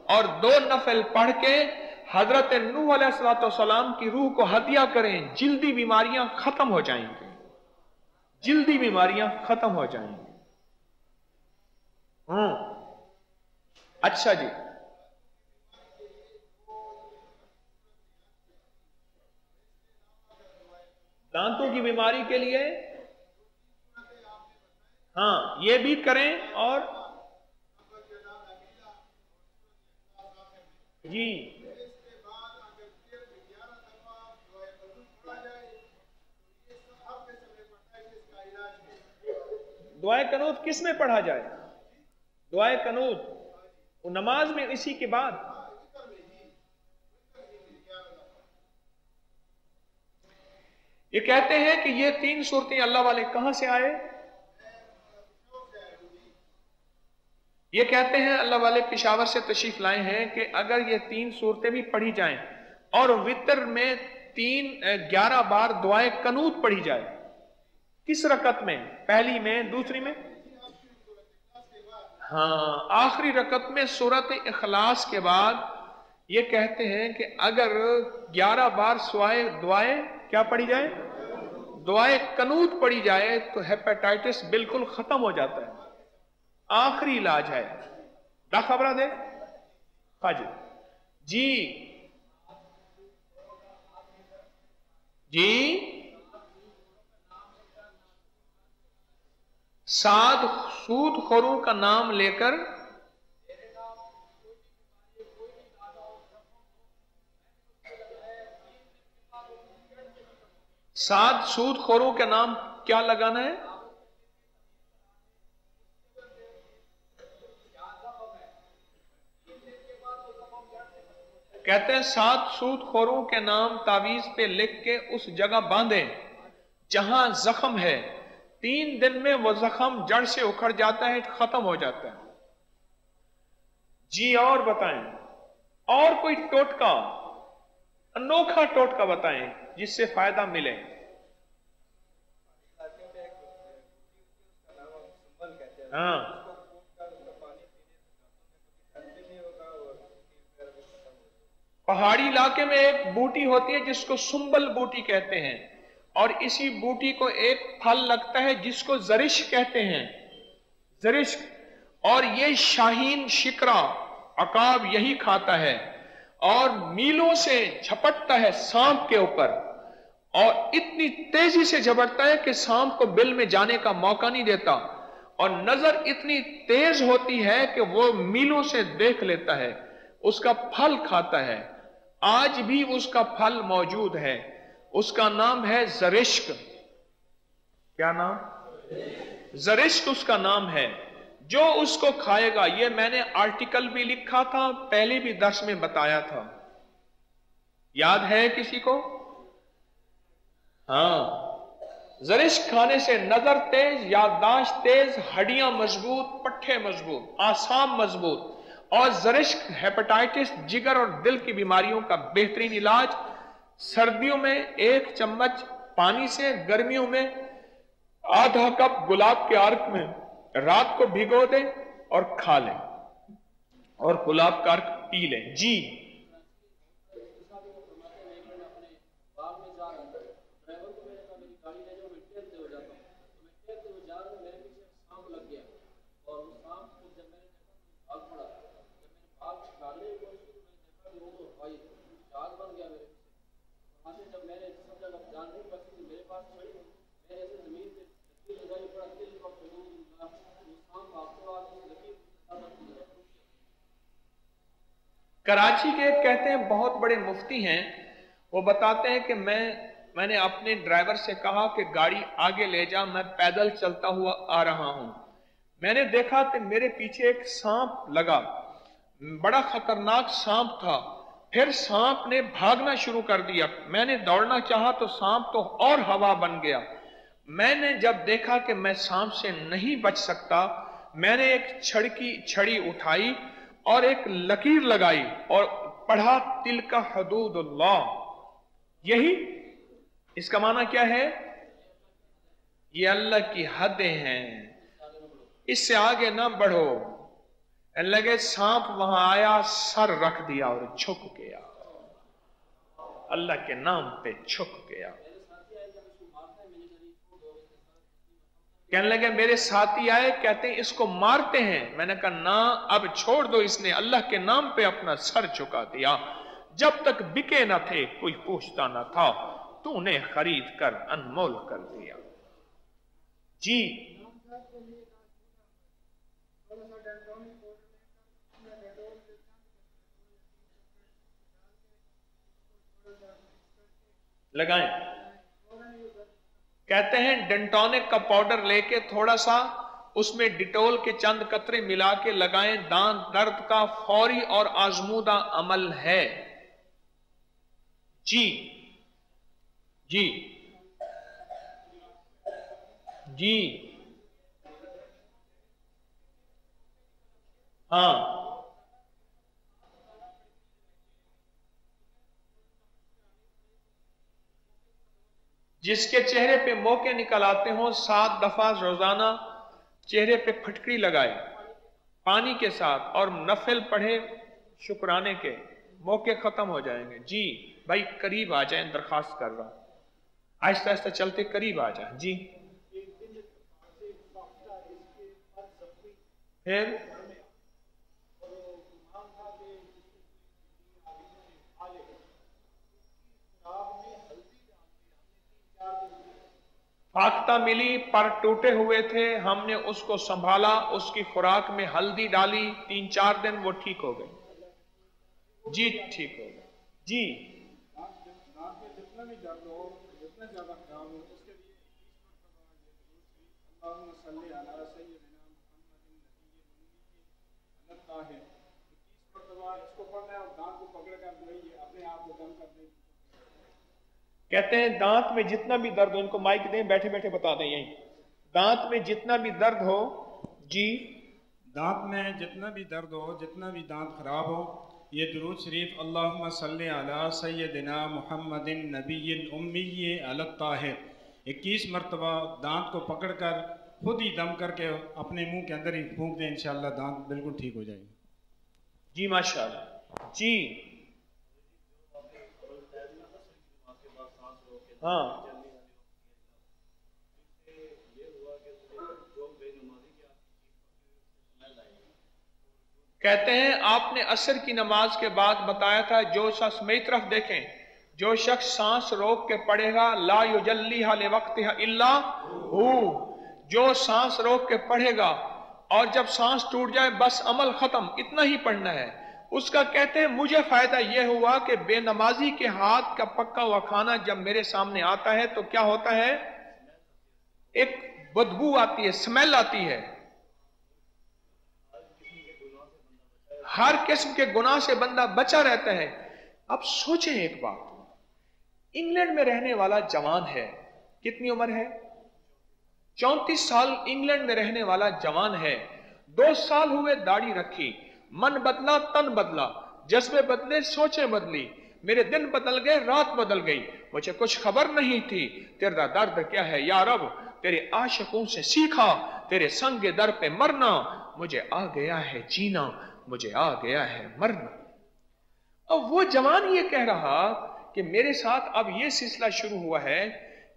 और 2 नफल पढ़ के हजरत नूह अलैहिस्सलाम की रूह को हदिया करें, जिल्दी बीमारियां खत्म हो जाएंगी, जिल्दी बीमारियां खत्म हो जाएंगी। अच्छा जी। दांतों की बीमारी के लिए हाँ ये भी करें। और जी दुआए कनूत किस में पढ़ा जाए? दुआए कनूत वो नमाज में इसी के बाद। ये कहते हैं कि ये 3 सूरतें अल्लाह वाले कहां से आए? ये कहते हैं अल्लाह वाले पेशावर से तशरीफ लाए हैं कि अगर ये 3 सूरतें भी पढ़ी जाएं और वितर में 11 बार दुआए कनूत पढ़ी जाए, किस रकत में? पहली में, दूसरी में? हाँ आखिरी रकत में सूरत इखलास के बाद ये कहते हैं कि अगर 11 बार दुआए क्या पढ़ी जाए? दुआए कनूत पढ़ी जाए तो हेपेटाइटिस बिल्कुल खत्म हो जाता है, आखिरी इलाज है। क्या खबर दे हाजी जी जी। सूदखोरों का नाम लेकर सूदखोरों के नाम क्या लगाना है? कहते हैं 7 सूदखोरों के नाम तावीज पे लिख के उस जगह बांधे जहां जख्म है, 3 दिन में वो जख्म जड़ से उखड़ जाता है, खत्म हो जाता है। जी और बताएं, और कोई टोटका, अनोखा टोटका बताएं जिससे फायदा मिले। हाँ पहाड़ी इलाके में एक बूटी होती है जिसको सुंबल बूटी कहते हैं, और इसी बूटी को एक फल लगता है जिसको जरिश कहते हैं, जरिश, और ये शाहीन शिकरा अकाब यही खाता है और मीलों से झपटता है सांप के ऊपर, और इतनी तेजी से झपटता है कि सांप को बिल में जाने का मौका नहीं देता, और नजर इतनी तेज होती है कि वो मीलों से देख लेता है, उसका फल खाता है। आज भी उसका फल मौजूद है, उसका नाम है जरिश्क। क्या नाम? जरिश्क उसका नाम है। जो उसको खाएगा, ये मैंने आर्टिकल भी लिखा था, पहले भी दर्स में बताया था, याद है किसी को? हाँ, जरिश्क खाने से नजर तेज, याददाश्त तेज, हड्डियां मजबूत, पट्टे मजबूत, आसाम मजबूत, और जरिश्क हेपेटाइटिस, जिगर और दिल की बीमारियों का बेहतरीन इलाज। सर्दियों में 1 चम्मच पानी से, गर्मियों में आधा कप गुलाब के अर्क में रात को भिगो दें और खा लें, और गुलाब का अर्क पी लें। जी, कराची के कहते हैं बहुत बड़े मुफ्ती हैं, वो बताते हैं कि मैंने अपने ड्राइवर से कहा कि गाड़ी आगे ले जा, मैं पैदल चलता हुआ आ रहा हूं। मैंने देखा कि मेरे पीछे एक सांप लगा, बड़ा खतरनाक सांप था। फिर सांप ने भागना शुरू कर दिया, मैंने दौड़ना चाहा तो सांप तो और हवा बन गया। मैंने जब देखा कि मैं सांप से नहीं बच सकता, मैंने एक छड़ी उठाई और एक लकीर लगाई और पढ़ा तिलका हुदूदुल्लाह। यही इसका माना क्या है? ये अल्लाह की हदें हैं, इससे आगे ना बढ़ो। लगे सांप वहां आया, सर रख दिया और झुक गया, अल्लाह के नाम पे झुक गया। कहने लगे मेरे साथी आए, कहते हैं इसको मारते हैं। मैंने कहा ना, अब छोड़ दो, इसने अल्लाह के नाम पे अपना सर झुका दिया। जब तक बिके न थे कोई पूछता न था, तूने खरीद कर अनमोल कर दिया। जी, लगाएं। कहते हैं डेंटोनिक का पाउडर लेके थोड़ा सा उसमें डिटोल के चंद कतरे मिला के लगाएं, दांत दर्द का फौरी और आजमूदा अमल है। जी जी जी, हाँ, जिसके चेहरे पे मोके निकल आते हों, 7 दफा रोजाना चेहरे पे फटकड़ी लगाए पानी के साथ और नफल पढ़े शुक्राने के, मोके खत्म हो जाएंगे। जी भाई, करीब आ जाएं, दरखास्त कर रहा हूं, आहिस्ता आहिस्ता चलते करीब आ जाएं। जी, फिर फाख्ता मिली पर टूटे हुए थे, हमने उसको संभाला, उसकी खुराक में हल्दी डाली, 3-4 दिन वो ठीक हो गए। जी ठीक हो गए। जी, कहते हैं दांत में जितना भी दर्द हो, इनको माइक दें, बैठे बैठे बता दें, यही दांत में जितना भी दर्द हो, जी, दांत में जितना भी दर्द हो, जितना भी दांत खराब हो, ये दुरूद शरीफ अल्लाहुम्मा सल्ली अला सय्यदिना मुहम्मदिन नबिय्यिल उम्मी अल ताहिर 21 मरतबा दांत को पकड़कर खुद ही दम करके अपने मुंह के अंदर ही फूंक दें, इंशाअल्लाह दांत बिल्कुल ठीक हो जाएगा। जी माशाअल्लाह। जी, हाँ, कहते हैं आपने असर की नमाज के बाद बताया था जो शख्स मेरी तरफ देखें, जो शख्स सांस रोक के पढ़ेगा ला युजल्लिहा लिवक्तिहा इल्ला हू, जो सांस रोक के पढ़ेगा और जब सांस टूट जाए बस अमल खत्म, इतना ही पढ़ना है उसका। कहते हैं मुझे फायदा यह हुआ कि बेनमाजी के हाथ का पक्का हुआ खाना जब मेरे सामने आता है तो क्या होता है, एक बदबू आती है, स्मेल आती है, हर किस्म के गुनाह से बंदा बचा रहता है। अब सोचें एक बात, इंग्लैंड में रहने वाला जवान है, कितनी उम्र है, 34 साल इंग्लैंड में रहने वाला जवान है, 2 साल हुए दाढ़ी रखी, मन बदला तन बदला, जज्बे बदले सोचें बदली, मेरे दिन बदल गए रात बदल गई, मुझे कुछ खबर नहीं थी तेरा दर्द क्या है या रब, तेरे आशिकों से सीखा तेरे संग दर पे मरना, मुझे आ गया है जीना, मुझे आ गया है मरना। अब वो जवान ये कह रहा कि मेरे साथ अब ये सिलसिला शुरू हुआ है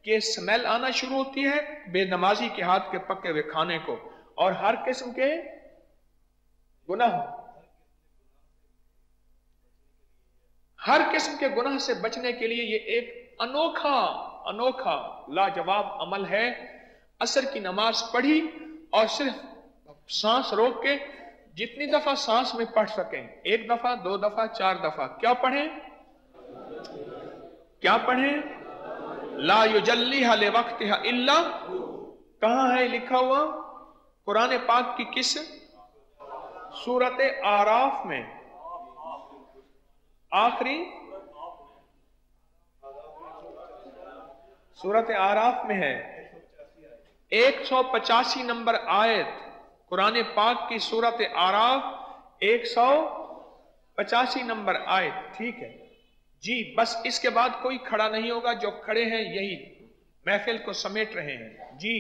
कि स्मेल आना शुरू होती है बेनमाजी के हाथ के पके हुए खाने को, और हर किस्म के गुनाह, हर किस्म के गुनाह से बचने के लिए ये एक अनोखा लाजवाब अमल है। असर की नमाज पढ़ी और सिर्फ सांस रोक के जितनी दफा सांस में पढ़ सकें, 1 दफा 2 दफा 4 दफा, क्या पढ़ें, ला युजल्लिहा लिवक्तिहा इल्ला, कहां है लिखा हुआ, कुरान पाक की किस सूरत आराफ में, आखिरी सूरत आराफ में है, 185 नंबर आयत, कुरान पाक की सूरत आराफ 185 नंबर आयत, ठीक है जी। बस इसके बाद कोई खड़ा नहीं होगा, जो खड़े हैं यही महफिल को समेट रहे हैं जी।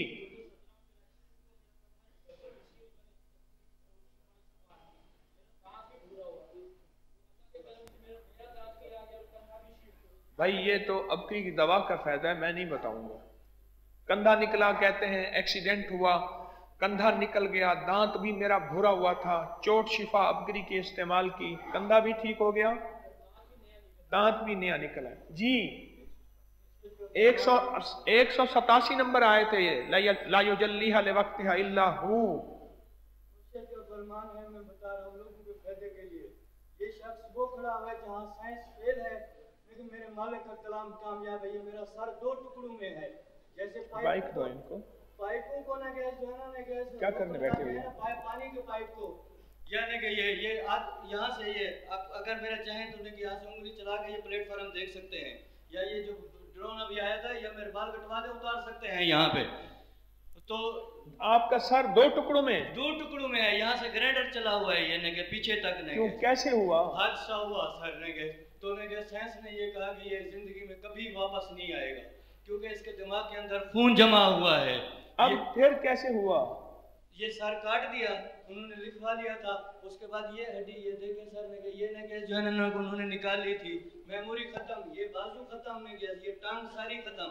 भाई ये तो अब की दवा का फायदा है, मैं नहीं बताऊंगा। कंधा निकला कहते हैं, एक्सीडेंट हुआ, कंधा निकल गया, दांत भी मेरा भूरा हुआ था, चोट शिफा अबगरी की इस्तेमाल की, कंधा भी ठीक हो गया, दांत भी नया निकला जी। 187 नंबर आए थे ये, ला युजल्लिहा लिवक्तिहा इल्ला हू। फरमान है, मैं बता रहा हूँ लोगों के फायदे के लिए, ये शख्स वो खड़ा हुआ है जहाँ साइंस फेल है लेकिन मेरे मालिक का कलाम कामयाब है। ये मेरा सर 2 टुकड़ों में है, जैसे बाइक दो इनको, पाइपों को ना गैस जो है ना गैस क्या करने बैठे हुए हैं, पानी के पाइप को, यानी कि ये आप यहाँ से ये आप अगर मेरा चाहें तो यहाँ से उंगली चला के ये प्लेटफॉर्म देख सकते हैं, या ये जो ड्रोन अभी आया था या मेरे बाल कटवा दे उतार सकते हैं यहाँ पे। तो आपका सर 2 टुकड़ों में है, यहाँ से ग्राइंडर चला हुआ है, यानी कि पीछे तक नहीं। क्यों, कैसे हुआ, हादसा हुआ सर ने गए तो साइंस ने ये कहा कि ये जिंदगी में कभी वापस नहीं आएगा क्योंकि इसके दिमाग के अंदर खून जमा हुआ है। अब फिर कैसे हुआ, ये सर काट दिया, उन्होंने लिखवा लिया था, उसके बाद ये हड्डी ये देखे सर ने ये ने जो है ना उन्होंने निकाल ली थी, मेमोरी खत्म, ये बाजू खत्म नहीं गया, ये टांग सारी खत्म।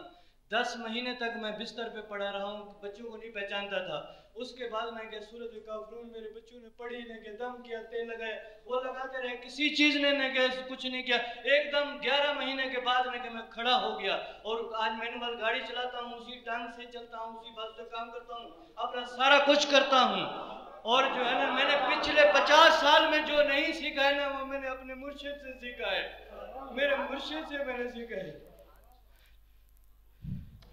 10 महीने तक मैं बिस्तर पे पड़ा रहा हूँ, बच्चों को नहीं पहचानता था। उसके बाद मैं क्या सूरत काफरून मेरे बच्चों ने पढ़ी, ने के दम किया, तेल लगाया, वो लगाते रहे, किसी चीज ने के कुछ नहीं किया। एकदम 11 महीने के बाद ने के मैं खड़ा हो गया और आज मैनुअल गाड़ी चलाता हूँ, उसी टांग से चलता हूँ, उसी बात से काम करता हूँ, अपना सारा कुछ करता हूँ। और जो है ना मैंने पिछले 50 साल में जो नहीं सीखा है ना वो मैंने अपने मुर्शिद से सीखा है, मेरे मुर्शिद से मैंने सीखा है।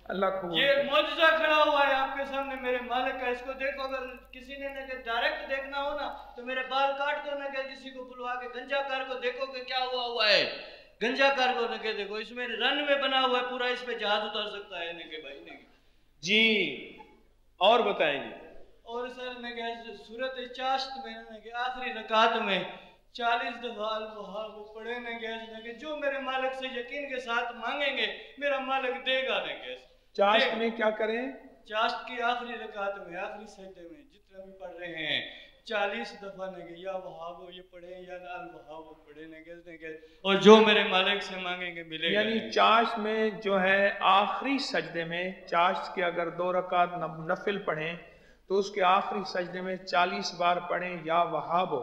अल्लाह को ये मौजूदा खड़ा हुआ है आपके सामने मेरे मालिक का, इसको देखो। अगर किसी ने डायरेक्ट देखना हो ना तो मेरे बाल काट दो ना, किसी को बुलवा के गंजाकार को देखो कि क्या हुआ है, गंजाकार को न के देखो, इसमें रनवे बना हुआ है पूरा, इस पे जहाज उतर सकता है ने के भाई ने जी। और बताएंगे और सर ने कहा सूरत चाश्त में आखिरी रकात में 40 दफा वो पढ़े ने गए, जो मेरे मालिक से यकीन के साथ मांगेंगे मेरा मालिक देगा ने गए। चाश्त में क्या करें, चाश्त की आखिरी रकात में आखिरी सजदे में जितना भी पढ़ रहे हैं 40 दफा ने गए, या वहाबो ये पढ़े या अल वहाबो पढ़े ने गए, और जो मेरे मालिक से मांगेंगे मिलेगा। यानी चाश्त में जो है आखिरी सजदे में, चाश्त के अगर 2 रकात नफिल पढ़ें तो उसके आखिरी सजदे में 40 बार पढ़ें या वहाबो,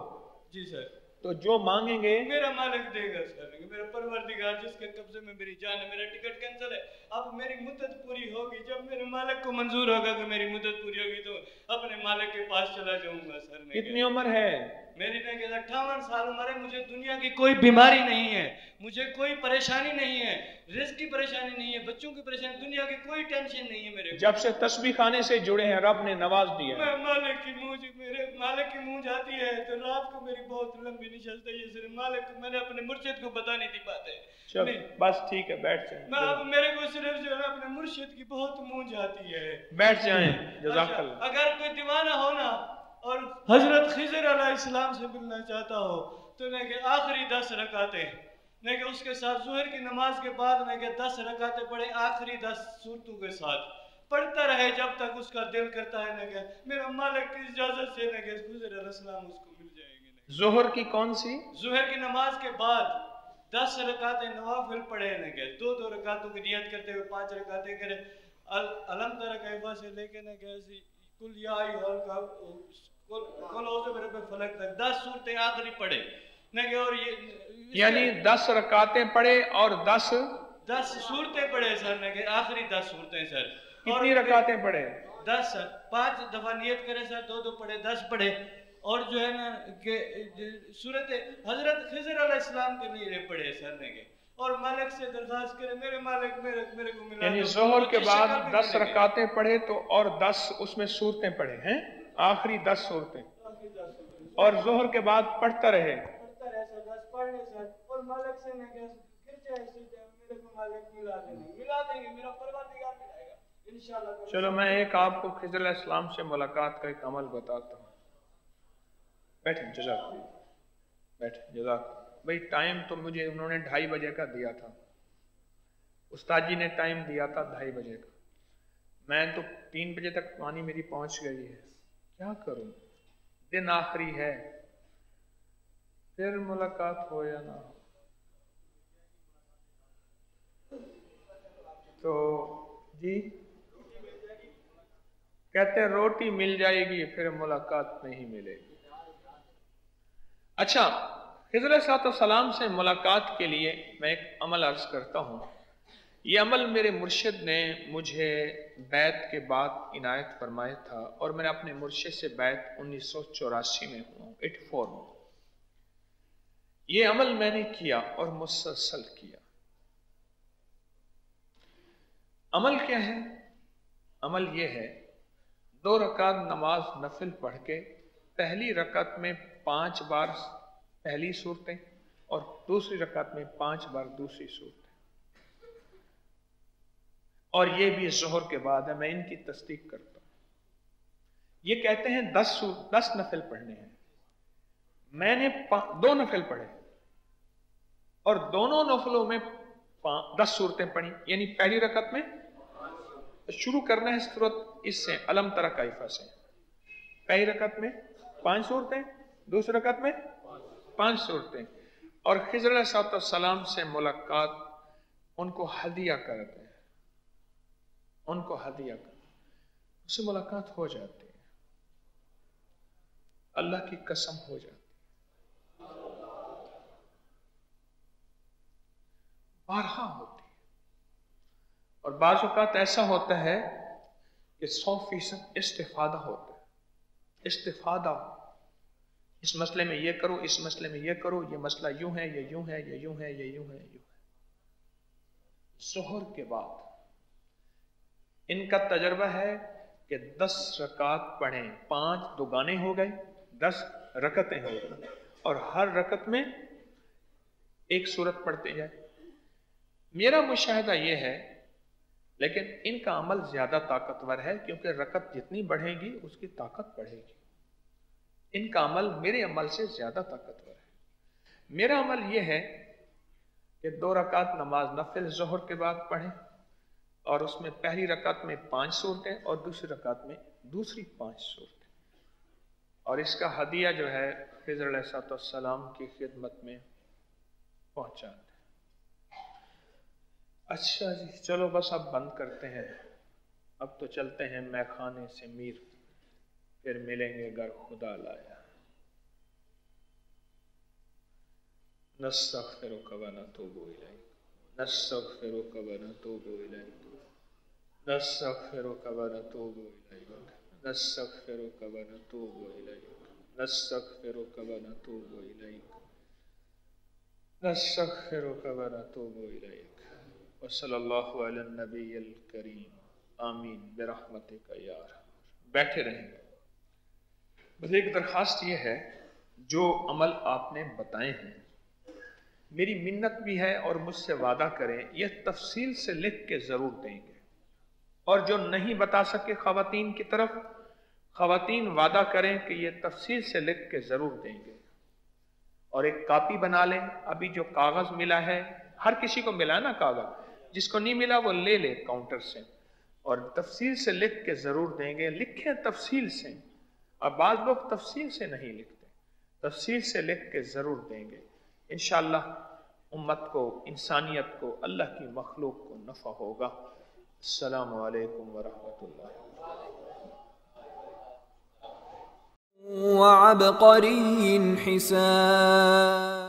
जी सर। तो जो मांगेंगे मेरा मालिक देगा सर, मेरा परवरदिगार जिसके कब्जे में मेरी जान है। मेरा टिकट कैंसिल है, अब मेरी मुद्दत पूरी होगी, जब मेरे मालिक को मंजूर होगा कि मेरी मुद्दत पूरी होगी तो अपने मालिक के पास चला जाऊंगा सर। कितनी उम्र है? मेरी ने 58 साल उम्र है। मुझे दुनिया की कोई बीमारी नहीं है, मुझे कोई परेशानी नहीं है, रिस्क की परेशानी नहीं है, बच्चों की परेशानी, दुनिया की कोई टेंशन नहीं है मेरे। जब से तस्बीह खाने से जुड़े हैं रब ने नवाज दिया। मैं मालिक की मेरे मालिक की मुँह जाती है तो रात को मेरी बहुत लंबी निशस्त है। ये सिर्फ मालिक को, मैंने अपने मुर्शिद को बता नहीं थी बातें। चल बस ठीक है, बैठ जाए। मैं अब मेरे को सिर्फ जो है अपने मुर्शिद की बहुत मुँह जाती है। बैठ जाएं। जज़ाकल्लाह। अगर कोई दीवाना हो ना और हजरत खिज़र अलैहिस्सलाम से मिलना चाहता हो तो मैं कि आखिरी 10 रकातें, मैं कि उसके साथ ज़ुहर की नमाज के बाद मैं कि 10 रकातें पढ़े आखिरी 10 सूरतों के साथ, पढ़ता रहे जब तक उसका दिल करता है। मैं कि मेरा मालिक की इजाज़त से मैं कि खिज़र अलैहिस्सलाम उसको मिल जाएंगे। ज़ुहर की कौन सी? ज़ुहर की नमाज के बाद 10 रकातें नवाफिल पढ़े न के, 2-2 रकातों की नियत करते हुए 5 रकातें करे। अलम तरा कैफा से लेके न कैसी कुल या अय्युहल का कुल औज़ु बिरब्बिल फलक तक 10 सूरतें आखिरी पढ़े न के। और ये यानी 10 रकातें पढ़े और 10 सूरतें पढ़े सर न के, आखिरी 10 सूरतें सर। कितनी रकातें पढ़े? 10 सर। 5 दफा नियत करे सर, 2-2 पढ़े, 10 पढ़े। और जो है ना कि सूरत हजरत खिज़र अलैहिस्सलाम के लिए पढ़े सर ने के, और मालिक से दरखास्त करे मेरे मालिक मेरे को मिला। यानी ज़ोहर के बाद 10 रकातें पढ़े तो और 10 उसमें सूरतें पढ़े हैं, आखिरी 10 सूरतें, और ज़ोहर के बाद पढ़ता रहे सर, 10 पढ़ने सर, और मालिक से मैं गिर जाए मेरे को मालिक मिला देंगे, मेरा परवरदिगार मिलाएगा इंशाअल्लाह। चलो मैं एक आपको खिज़र अलैहिस्सलाम से मुलाकात का एक अमल बताता हूँ। बैठे जज़ाक भाई। टाइम तो मुझे उन्होंने 2:30 बजे का दिया था, उस्ताद जी ने टाइम दिया था 2:30 बजे का, मैं तो 3 बजे तक पानी मेरी पहुंच गई है। क्या करूं, दिन आखिरी है, फिर मुलाकात हो या ना हो। तो जी कहते रोटी मिल जाएगी फिर मुलाकात नहीं मिलेगी। अच्छा, खिज़र अलैहिस्सलाम से मुलाकात के लिए मैं एक अमल अर्ज करता हूँ। ये अमल मेरे मुर्शिद ने मुझे बैत के बाद इनायत फरमाया था, और मैंने अपने मुर्शिद से बैत 1984 में हुआ, 84 में। ये अमल मैंने किया और मुसलसल किया। अमल क्या है? अमल ये है, 2 रकात नमाज नफिल पढ़ के पहली रकात में 5 बार पहली सूरतें और दूसरी रकात में 5 बार दूसरी सूरतें, और ये भी ज़ोहर के बाद है। मैं इनकी तस्दीक करता हूं। ये कहते हैं 10 नफिल पढ़ने हैं, मैंने 2 नफिल पढ़े और दोनों नफलों में 10 सूरतें पढ़ी। यानी पहली रकात में शुरू करना है सूरत इससे, अलम तरा कैफा से। पहली रकात में 5 सूरतें, दूसरी रकात में 5 सूरतें। और खिज़र अलैहिस्सलाम से मुलाकात उनको हदिया करते हैं, उनको हदिया कर, उससे मुलाकात हो जाती है, अल्लाह की कसम हो जाती है, बारहा होती है। और बाज़ औक़ात ऐसा होता है कि 100% इस्तिफ़ादा होता है। इस्तिफ़ादा, इस मसले में ये करो, इस मसले में ये करो, ये मसला यूं है, ये यूं है, ये यूं है, ये यूं है, यूं है। ज़ोहर के बाद इनका तजर्बा है कि 10 रकात पढ़ें, 5 दुगाने हो गए, 10 रकतें हो गई, और हर रकत में एक सूरत पढ़ते जाए। मेरा मुशाहिदा ये है, लेकिन इनका अमल ज़्यादा ताकतवर है, क्योंकि रकत जितनी बढ़ेगी उसकी ताकत बढ़ेगी। इनका अमल मेरे अमल से ज़्यादा ताकतवर है। मेरा अमल ये है कि 2 रकात नमाज नफिल ज़ोहर के बाद पढ़ें, और उसमें पहली रकात में 5 सूरतें और दूसरी रकात में दूसरी 5 सूरतें, और इसका हदिया जो है खिज़र अलैहिस्सलाम की खिदमत में पहुँचा दें। अच्छा जी, चलो बस अब बंद करते हैं, अब तो चलते हैं मैखाने से मीर, फिर मिलेंगे गर खुदा लाया। नस्तगफिरुक व नतूबु इलैक, नस्तगफिरुक व नतूबु इलैक, नस्तगफिरुक व नतूबु इलैक, नस्तगफिरुक व नतूबु इलैक, नस्तगफिरुक व नतूबु इलैक, नस्तगफिरुक व नतूबु इलैक। व सल्लल्लाहु अला नबिय्यिल करीम, आमीन बिरहमतिका या रहमान। बैठे रहें। बस एक दरखास्त ये है, जो अमल आपने बताए हैं, मेरी मिन्नत भी है और मुझसे वादा करें यह तफसील से लिख के ज़रूर देंगे। और जो नहीं बता सके ख़वातीन की तरफ, ख़वातीन वादा करें कि ये तफसील से लिख के ज़रूर देंगे। और एक कापी बना लें। अभी जो कागज़ मिला है, हर किसी को मिला है ना कागज़, जिसको नहीं मिला वो ले ले काउंटर से, और तफसील से लिख के ज़रूर देंगे। लिखें तफसील से। अब बाज़ लोग तफसील से नहीं लिखते, तफसील से लिख के ज़रूर देंगे। इंशाअल्लाह उम्मत को, इंसानियत को, अल्लाह की मखलूक को नफ़ा होगा। अस्सलामु अलैकुम व रहमतुल्लाहि वअबक़रिय्यिन हिसाब।